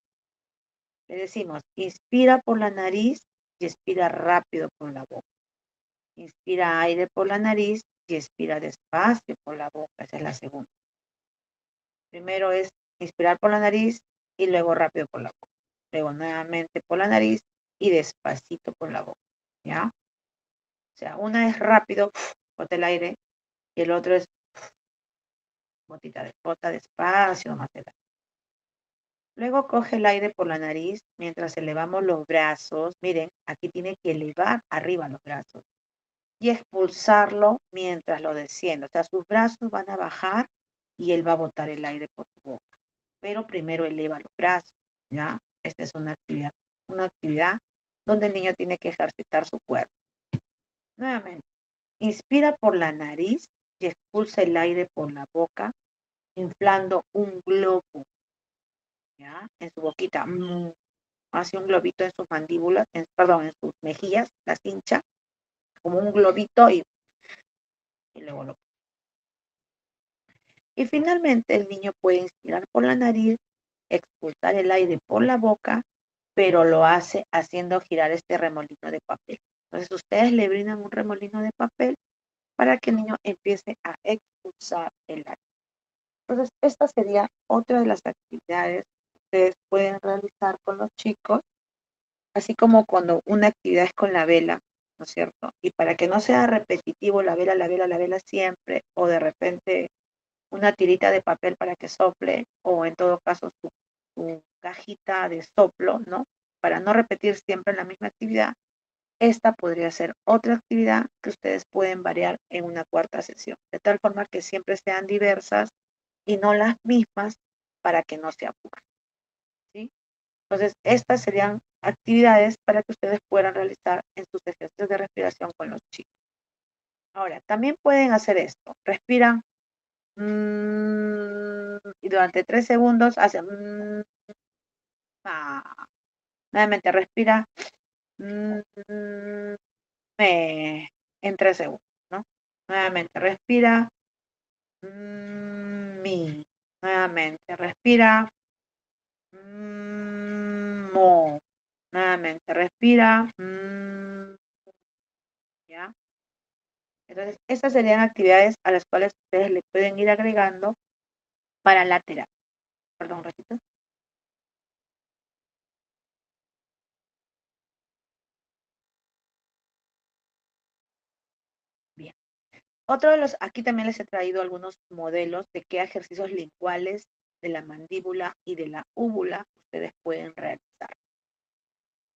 Le decimos, inspira por la nariz y expira rápido por la boca. Inspira aire por la nariz y expira despacio por la boca. Esa es la segunda. Primero es inspirar por la nariz y luego rápido por la boca. Luego nuevamente por la nariz y despacito por la boca. ¿Ya? O sea, una es rápido, bota el aire, y el otro es bota despacio, más el aire. Luego coge el aire por la nariz mientras elevamos los brazos. Miren, aquí tiene que elevar arriba los brazos y expulsarlo mientras lo desciende. O sea, sus brazos van a bajar y él va a botar el aire por su boca. Pero primero eleva los brazos, ¿ya? Esta es una actividad donde el niño tiene que ejercitar su cuerpo. Nuevamente, inspira por la nariz y expulsa el aire por la boca, inflando un globo, ¿ya? En su boquita. Hace un globito en sus mandíbulas, perdón, en sus mejillas, las hincha, como un globito y luego lo. Y finalmente el niño puede inspirar por la nariz, expulsar el aire por la boca, pero lo hace haciendo girar este remolino de papel. Entonces ustedes le brindan un remolino de papel para que el niño empiece a expulsar el aire. Entonces esta sería otra de las actividades que ustedes pueden realizar con los chicos, así como cuando una actividad es con la vela, ¿no es cierto? Y para que no sea repetitivo la vela siempre, o de repente una tirita de papel para que sople, o en todo caso su cajita de soplo, ¿no? Para no repetir siempre la misma actividad, esta podría ser otra actividad que ustedes pueden variar en una cuarta sesión, de tal forma que siempre sean diversas y no las mismas para que no se aburran, ¿sí? Entonces, estas serían actividades para que ustedes puedan realizar en sus ejercicios de respiración con los chicos. Ahora, también pueden hacer esto. Respiran y durante 3 segundos hacen nuevamente respira en 3 segundos, ¿no? Nuevamente respira mi. Nuevamente respira mo. Nuevamente respira ¿ya? Entonces, estas serían actividades a las cuales ustedes le pueden ir agregando para la terapia. Perdón, repito. Bien. Otro de los, aquí también les he traído algunos modelos de qué ejercicios linguales de la mandíbula y de la úvula ustedes pueden realizar.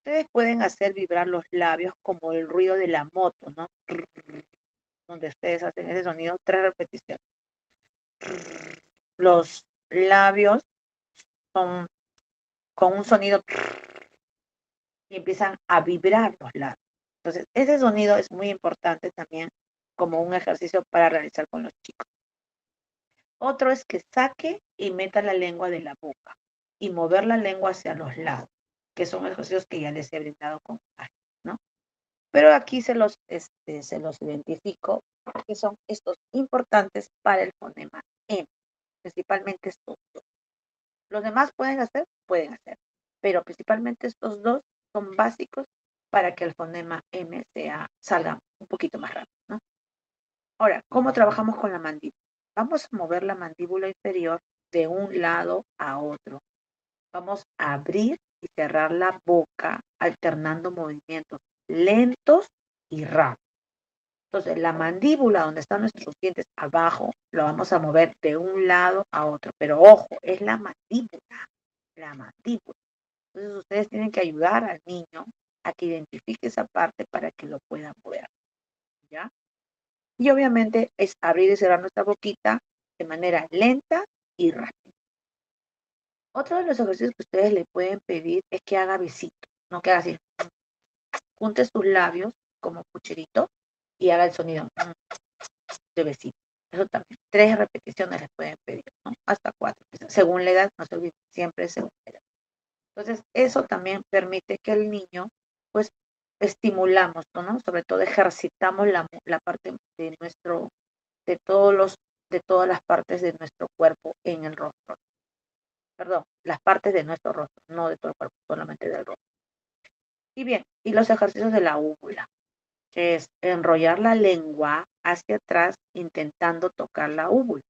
Ustedes pueden hacer vibrar los labios como el ruido de la moto, ¿no? Donde ustedes hacen ese sonido 3 repeticiones. Los labios son con un sonido y empiezan a vibrar los labios. Entonces, ese sonido es muy importante también como un ejercicio para realizar con los chicos. Otro es que saque y meta la lengua de la boca y mover la lengua hacia los lados, que son ejercicios que ya les he brindado con imagen, ¿no? Pero aquí se los identifico porque son estos importantes para el fonema M, principalmente estos dos. Los demás pueden hacer, pero principalmente estos dos son básicos para que el fonema M salga un poquito más rápido, ¿no? Ahora, ¿cómo trabajamos con la mandíbula? Vamos a mover la mandíbula inferior de un lado a otro. Vamos a abrir y cerrar la boca alternando movimientos lentos y rápidos. Entonces, la mandíbula, donde están nuestros dientes abajo, lo vamos a mover de un lado a otro. Pero ojo, es la mandíbula, la mandíbula. Entonces, ustedes tienen que ayudar al niño a que identifique esa parte para que lo puedan mover, ¿ya? Y obviamente es abrir y cerrar nuestra boquita de manera lenta y rápida. Otro de los ejercicios que ustedes le pueden pedir es que haga besito, no que haga así, junte sus labios como pucherito y haga el sonido de besito. Eso también, 3 repeticiones les pueden pedir, ¿no? Hasta 4, según la edad, no se olviden, siempre según la edad. Entonces, eso también permite que el niño, pues, estimulamos, ¿no? Sobre todo ejercitamos la parte de nuestro, de todos los, de todas las partes de nuestro cuerpo en el rostro. Perdón, las partes de nuestro rostro, no de todo el cuerpo, solamente del rostro. Y bien, y los ejercicios de la úvula, que es enrollar la lengua hacia atrás intentando tocar la úvula.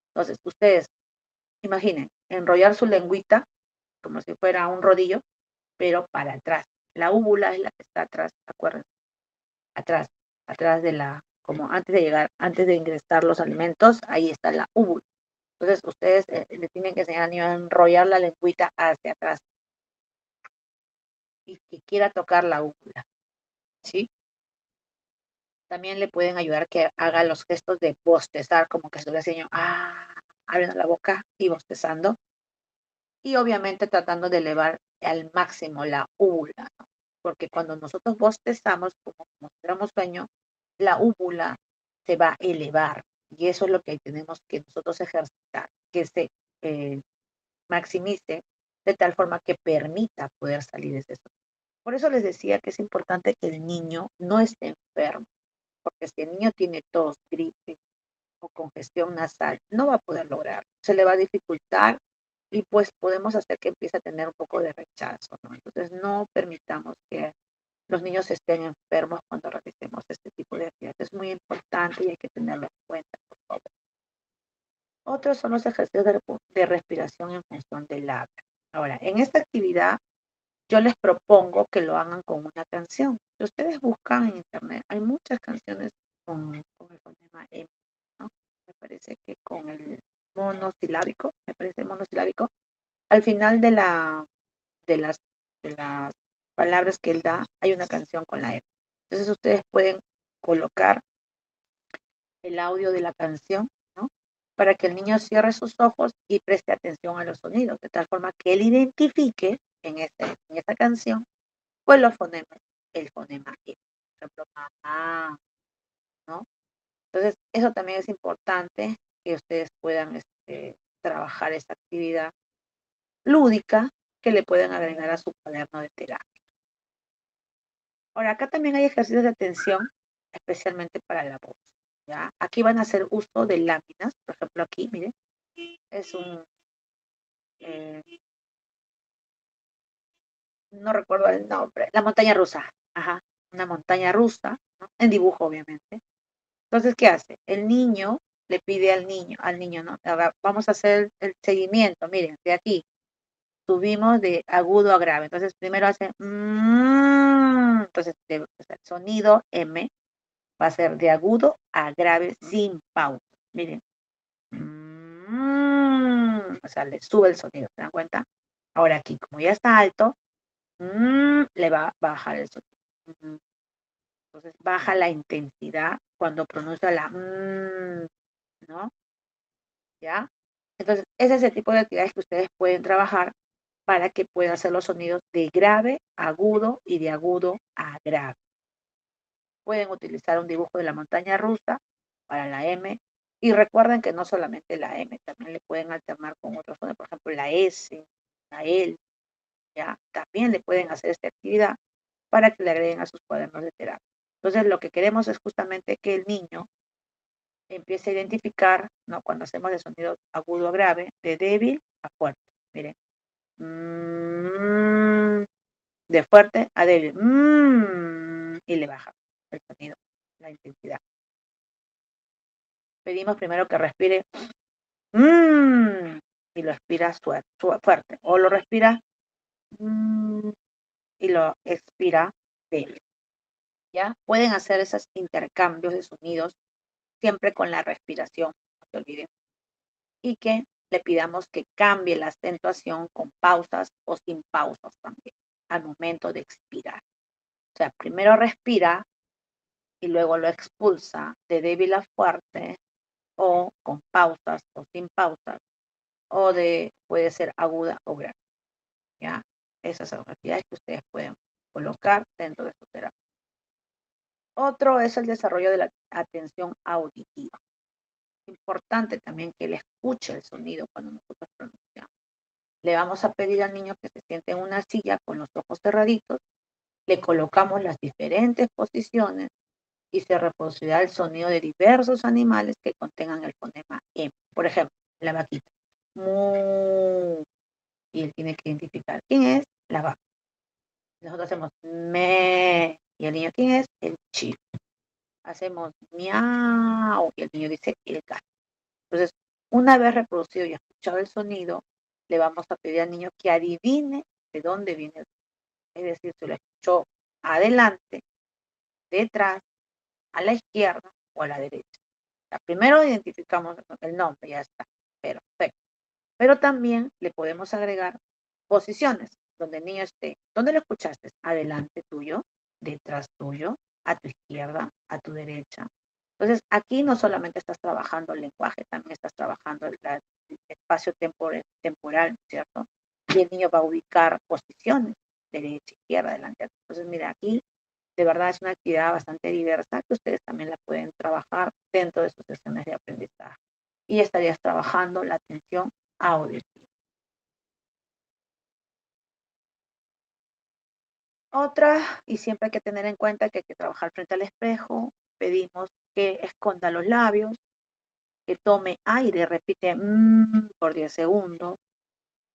Entonces, ustedes imaginen, enrollar su lengüita como si fuera un rodillo, pero para atrás. La úvula es la que está atrás, acuérdense, atrás, atrás de la, como antes de llegar, antes de ingresar los alimentos, ahí está la úvula. Entonces, ustedes le tienen que enseñar al niño a enrollar la lengüita hacia atrás y que quiera tocar la úvula, ¿sí? También le pueden ayudar que haga los gestos de bostezar, como que estuviera haciendo, abriendo la boca y bostezando. Y obviamente tratando de elevar al máximo la úvula, ¿no? Porque cuando nosotros bostezamos, como mostramos sueño, la úvula se va a elevar. Y eso es lo que tenemos que nosotros ejercitar, que se eh, maximice de tal forma que permita poder salir de eso. Por eso les decía que es importante que el niño no esté enfermo, porque si el niño tiene tos, gripe o congestión nasal, no va a poder lograrlo. Se le va a dificultar y pues podemos hacer que empiece a tener un poco de rechazo, ¿no? Entonces no permitamos que los niños estén enfermos cuando realicemos este tipo de actividades. Es muy importante y hay que tenerlo en cuenta, por favor. Otros son los ejercicios de respiración en función del habla. Ahora, en esta actividad yo les propongo que lo hagan con una canción. Si ustedes buscan en internet, hay muchas canciones con el fonema M, ¿no? Me parece que con el monosilábico, me parece monosilábico, al final de las, de las palabras que él da, hay una canción con la M. Entonces ustedes pueden colocar el audio de la canción, ¿no? Para que el niño cierre sus ojos y preste atención a los sonidos, de tal forma que él identifique en esta canción, pues los fonemas, el fonema E. Por ejemplo, mamá, ¿no? Entonces, eso también es importante que ustedes puedan trabajar esa actividad lúdica que le pueden agregar a su cuaderno de terapia. Ahora, acá también hay ejercicios de atención, especialmente para la voz. ¿Ya? Aquí van a hacer uso de láminas, por ejemplo, aquí, miren, es un, eh, no recuerdo el nombre, la montaña rusa, ajá, una montaña rusa, ¿no? En dibujo, obviamente. Entonces, ¿qué hace? El niño le pide al niño, ¿no? Ahora vamos a hacer el seguimiento, miren, de aquí, subimos de agudo a grave. Entonces, primero hace, entonces, el sonido M va a ser de agudo a grave sin pausa. Miren, o sea, le sube el sonido, ¿se dan cuenta? Ahora aquí, como ya está alto, le va a bajar el sonido. Entonces baja la intensidad cuando pronuncia la ¿no? ¿Ya? Entonces, ese es el tipo de actividades que ustedes pueden trabajar para que puedan hacer los sonidos de grave a agudo y de agudo a grave. Pueden utilizar un dibujo de la montaña rusa para la M. Y recuerden que no solamente la M, también le pueden alternar con otros sonidos, por ejemplo, la S, la L, ¿ya? También le pueden hacer esta actividad para que le agreguen a sus cuadernos de terapia. Entonces, lo que queremos es justamente que el niño empiece a identificar, ¿no? Cuando hacemos el sonido agudo a grave, de débil a fuerte. Miren. De fuerte a débil. Y le baja el sonido, la intensidad. Pedimos primero que respire y lo expira fuerte. O lo respira y lo expira débil. ¿Ya? Pueden hacer esos intercambios de sonidos siempre con la respiración, no se olviden. Y que le pidamos que cambie la acentuación con pausas o sin pausas también al momento de expirar. O sea, primero respira y luego lo expulsa de débil a fuerte o con pausas o sin pausas o puede ser aguda o grave, ¿ya? Esas son actividades que ustedes pueden colocar dentro de su terapia. Otro es el desarrollo de la atención auditiva. Importante también que él escuche el sonido cuando nosotros pronunciamos. Le vamos a pedir al niño que se siente en una silla con los ojos cerraditos, le colocamos las diferentes posiciones y se reproducirá el sonido de diversos animales que contengan el fonema M. Por ejemplo, la vaquita. Mu. Y él tiene que identificar quién es la vaca. Nosotros hacemos me. Y el niño, ¿quién es? El chivo. Hacemos miau. Y el niño dice el gato. Entonces, una vez reproducido y escuchado el sonido, le vamos a pedir al niño que adivine de dónde viene el sonido. Es decir, si lo escuchó adelante, detrás, a la izquierda o a la derecha. Primero identificamos el nombre, ya está. Perfecto. Pero también le podemos agregar posiciones donde el niño esté. ¿Dónde lo escuchaste? Adelante tuyo, detrás tuyo, a tu izquierda, a tu derecha. Entonces, aquí no solamente estás trabajando el lenguaje, también estás trabajando el espacio temporal, ¿cierto? Y el niño va a ubicar posiciones, derecha, izquierda, adelante. Entonces, mira, aquí de verdad es una actividad bastante diversa que ustedes también la pueden trabajar dentro de sus sesiones de aprendizaje. Y estarías trabajando la atención auditiva. Otra, y siempre hay que tener en cuenta que hay que trabajar frente al espejo, pedimos que esconda los labios, que tome aire, repite por 10 segundos.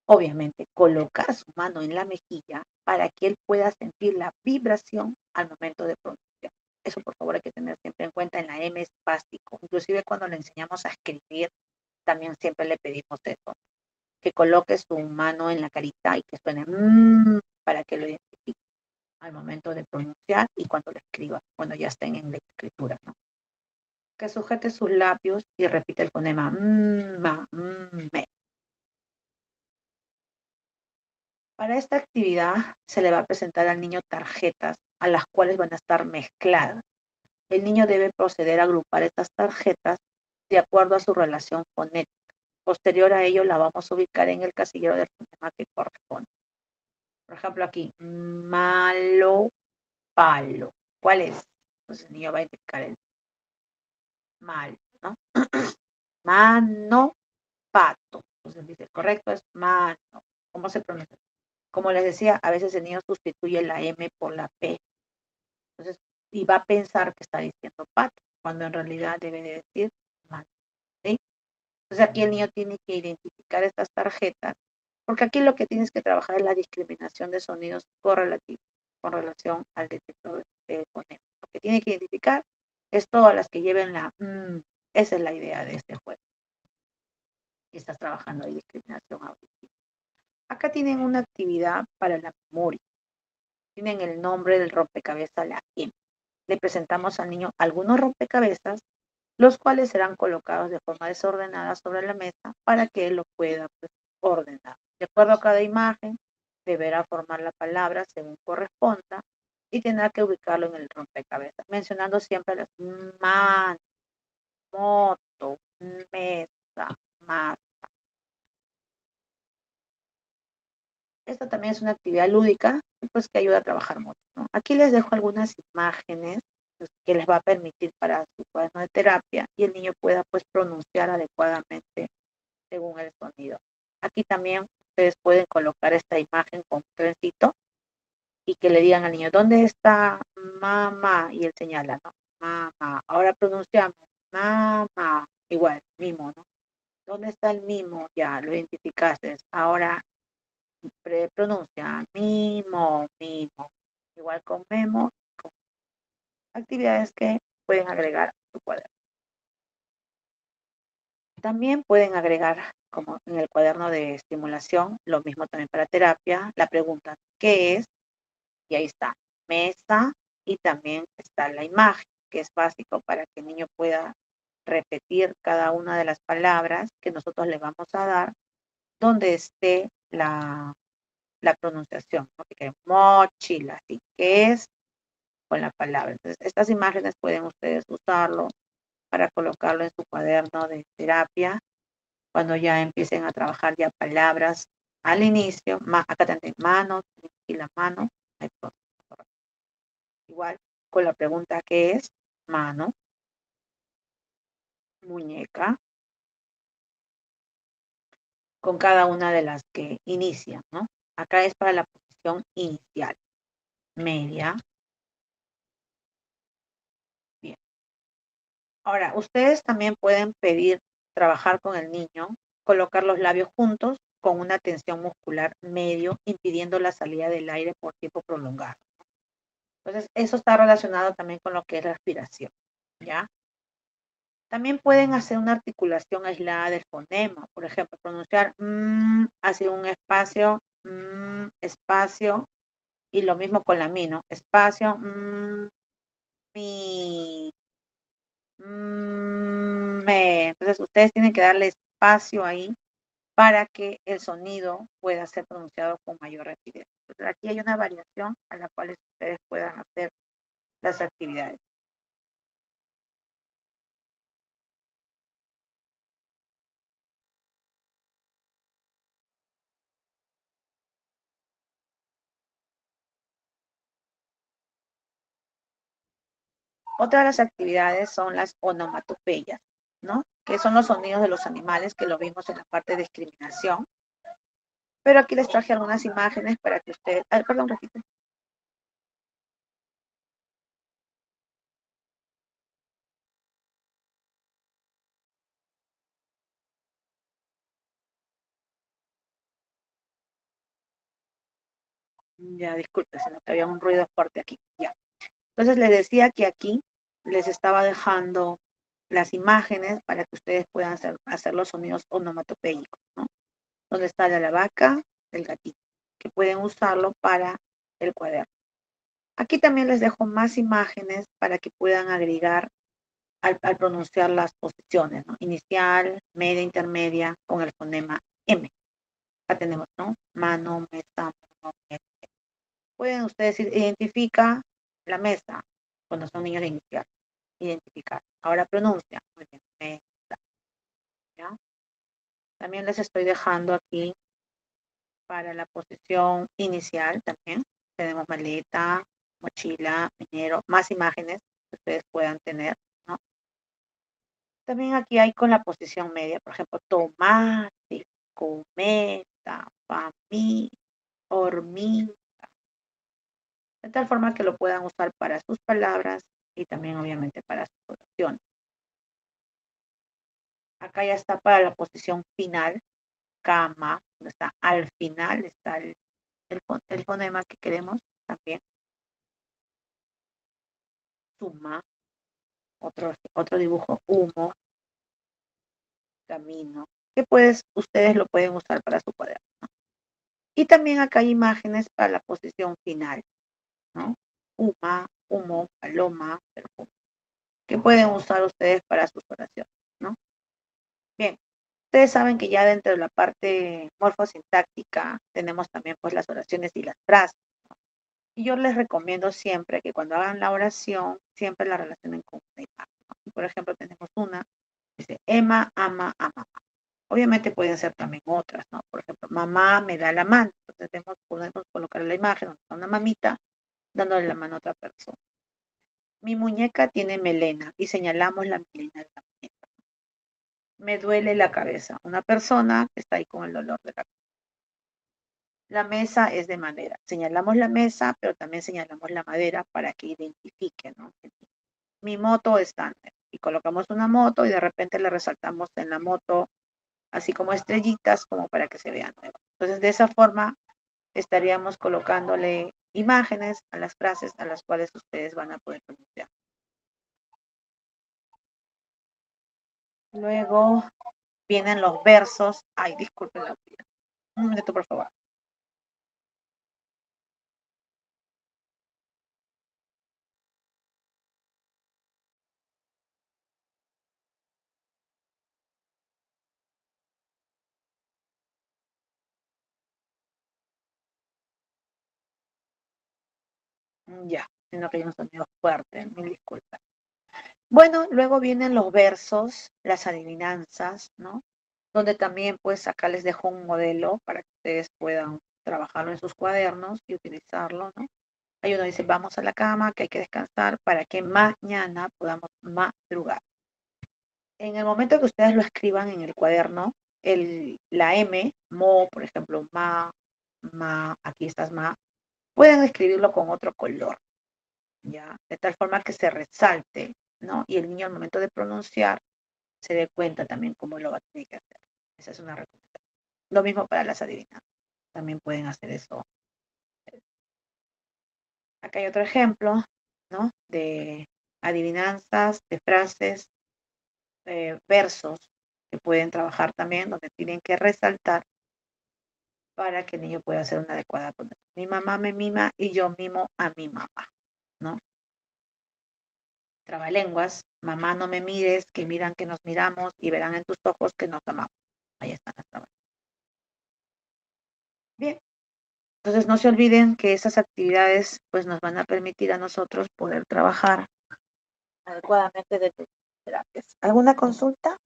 Obviamente, colocar su mano en la mejilla para que él pueda sentir la vibración al momento de pronunciar. Eso, por favor, hay que tener siempre en cuenta en la M espástico. Inclusive cuando le enseñamos a escribir, también siempre le pedimos eso, que coloque su mano en la carita y que suene para que lo identifique al momento de pronunciar y cuando lo escriba, cuando ya estén en la escritura, ¿no? Que sujete sus labios y repite el fonema me. Para esta actividad se le va a presentar al niño tarjetas a las cuales van a estar mezcladas. El niño debe proceder a agrupar estas tarjetas de acuerdo a su relación fonética. Posterior a ello la vamos a ubicar en el casillero del fonema que corresponde. Por ejemplo aquí, malo, palo. ¿Cuál es? Entonces el niño va a identificar el mal, ¿no? Mano, pato. Entonces dice, correcto es mano. ¿Cómo se pronuncia? Como les decía, a veces el niño sustituye la M por la P. Entonces, y va a pensar que está diciendo pato, cuando en realidad debe de decir mano. ¿Sí? Entonces aquí el niño tiene que identificar estas tarjetas, porque aquí lo que tienes que trabajar es la discriminación de sonidos correlativos con relación al detector de fonema. Lo que tiene que identificar es todas las que lleven la esa es la idea de este juego. Y estás trabajando en discriminación auditiva. Acá tienen una actividad para la memoria. Tienen el nombre del rompecabezas, la M. Le presentamos al niño algunos rompecabezas, los cuales serán colocados de forma desordenada sobre la mesa para que él lo pueda ordenar. De acuerdo a cada imagen, deberá formar la palabra según corresponda y tendrá que ubicarlo en el rompecabezas, mencionando siempre las man, moto, mesa, más. Esta también es una actividad lúdica pues, que ayuda a trabajar mucho, ¿no? Aquí les dejo algunas imágenes pues, que les va a permitir para su cuaderno de terapia y el niño pueda pues pronunciar adecuadamente según el sonido. Aquí también ustedes pueden colocar esta imagen con un trencito y que le digan al niño, ¿dónde está mamá? Y él señala, ¿no? Mamá. Ahora pronunciamos, mamá. Igual, mimo, ¿no? ¿Dónde está el mimo? Ya, lo identificaste. Ahora pronuncia mimo, mimo. Igual con memo, con actividades que pueden agregar a su cuaderno. También pueden agregar, como en el cuaderno de estimulación, lo mismo también para terapia, la pregunta, ¿qué es? Y ahí está, mesa, y también está la imagen, que es básico para que el niño pueda repetir cada una de las palabras que nosotros le vamos a dar, donde esté la pronunciación, ¿no? Que mochila, así que es con la palabra. Entonces, estas imágenes pueden ustedes usarlo para colocarlo en su cuaderno de terapia cuando ya empiecen a trabajar ya palabras al inicio. Acá también mano y la mano. Igual con la pregunta que es mano, muñeca, con cada una de las que inician, ¿no? Acá es para la posición inicial, media. Bien. Ahora, ustedes también pueden pedir trabajar con el niño, colocar los labios juntos con una tensión muscular medio, impidiendo la salida del aire por tiempo prolongado. Entonces, eso está relacionado también con lo que es respiración, ¿ya? También pueden hacer una articulación aislada del fonema, por ejemplo, pronunciar hacia un espacio, espacio, y lo mismo con la mi, ¿no? Espacio, mi, me. Entonces, ustedes tienen que darle espacio ahí para que el sonido pueda ser pronunciado con mayor rapidez. Entonces, aquí hay una variación a la cual ustedes puedan hacer las actividades. Otra de las actividades son las onomatopeyas, ¿no? Que son los sonidos de los animales que lo vimos en la parte de discriminación. Pero aquí les traje algunas imágenes para que ustedes... Ay, perdón, repito. Ya, disculpe, se que había un ruido fuerte aquí. Ya. Entonces les decía que aquí les estaba dejando las imágenes para que ustedes puedan hacer los sonidos onomatopéyicos, ¿no? Donde está la vaca, el gatito, que pueden usarlo para el cuaderno. Aquí también les dejo más imágenes para que puedan agregar al pronunciar las posiciones, ¿no? Inicial, media, intermedia, con el fonema M. Acá tenemos, ¿no? Mano, mesa, mano, mesa. Pueden ustedes identificar la mesa cuando son niños de inicial. Identificar. Ahora pronuncia. Muy bien. Mesa. ¿Ya? También les estoy dejando aquí para la posición inicial también. Tenemos maleta, mochila, minero, más imágenes que ustedes puedan tener, ¿no? También aquí hay con la posición media, por ejemplo, tomate, cometa, familia, hormiga, de tal forma que lo puedan usar para sus palabras y también obviamente para sus oraciones. Acá ya está para la posición final, cama, donde está al final, está el fonema que queremos también, suma, otro dibujo, humo, camino, que pues ustedes lo pueden usar para su cuaderno. Y también acá hay imágenes para la posición final, ¿no? Uma, humo, paloma, perfume, que pueden usar ustedes para sus oraciones, ¿no? Bien, ustedes saben que ya dentro de la parte morfosintáctica tenemos también pues las oraciones y las frases. Y yo les recomiendo siempre que cuando hagan la oración, siempre la relacionen con una imagen, ¿no? Por ejemplo, tenemos una, dice, Emma ama a mamá. Obviamente pueden ser también otras, ¿no? Por ejemplo, mamá me da la mano. Entonces podemos colocar la imagen donde está una mamita dándole la mano a otra persona. Mi muñeca tiene melena y señalamos la melena de la muñeca. Me duele la cabeza. Una persona que está ahí con el dolor de la cabeza. La mesa es de madera. Señalamos la mesa, pero también señalamos la madera para que identifiquen, ¿no? Mi moto está. Y colocamos una moto y de repente le resaltamos en la moto así como estrellitas como para que se vean nuevas. Entonces, de esa forma estaríamos colocándole imágenes a las frases a las cuales ustedes van a poder pronunciar. Luego vienen los versos. Ay, disculpen la vida. Un minuto, por favor. Ya. sino que hay un sonido fuerte, mil disculpas. Bueno, luego vienen los versos, las adivinanzas, ¿no? Donde también, pues, acá les dejo un modelo para que ustedes puedan trabajarlo en sus cuadernos y utilizarlo, ¿no? Hay uno dice, vamos a la cama, que hay que descansar para que mañana podamos madrugar. En el momento que ustedes lo escriban en el cuaderno, la M, mo, por ejemplo, aquí estás pueden escribirlo con otro color, ¿ya? De tal forma que se resalte, ¿no? Y el niño al momento de pronunciar se dé cuenta también cómo lo va a tener que hacer. Esa es una recomendación. Lo mismo para las adivinanzas. También pueden hacer eso. Acá hay otro ejemplo, ¿no? De adivinanzas, de frases, versos que pueden trabajar también, donde tienen que resaltar para que el niño pueda hacer una adecuada pronunciación. Mi mamá me mima y yo mimo a mi mamá, ¿no? Trabalenguas, mamá no me mires, que miran que nos miramos y verán en tus ojos que nos amamos. Ahí están las trabalenguas. Bien, entonces no se olviden que esas actividades pues nos van a permitir a nosotros poder trabajar adecuadamente de tus terapias. ¿Alguna consulta?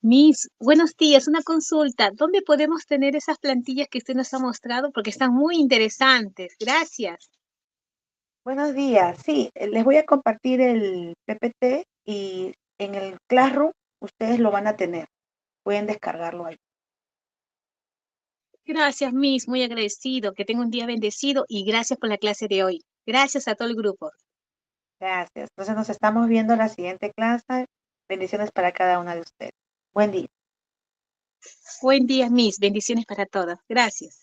Miss, buenos días, una consulta. ¿Dónde podemos tener esas plantillas que usted nos ha mostrado? Porque están muy interesantes. Gracias. Buenos días. Sí, les voy a compartir el PPT y en el Classroom ustedes lo van a tener. Pueden descargarlo ahí. Gracias, Miss, muy agradecido. Que tenga un día bendecido y gracias por la clase de hoy. Gracias a todo el grupo. Gracias. Entonces nos estamos viendo en la siguiente clase. Bendiciones para cada una de ustedes. Buen día. Buen día, Miss. Bendiciones para todos. Gracias.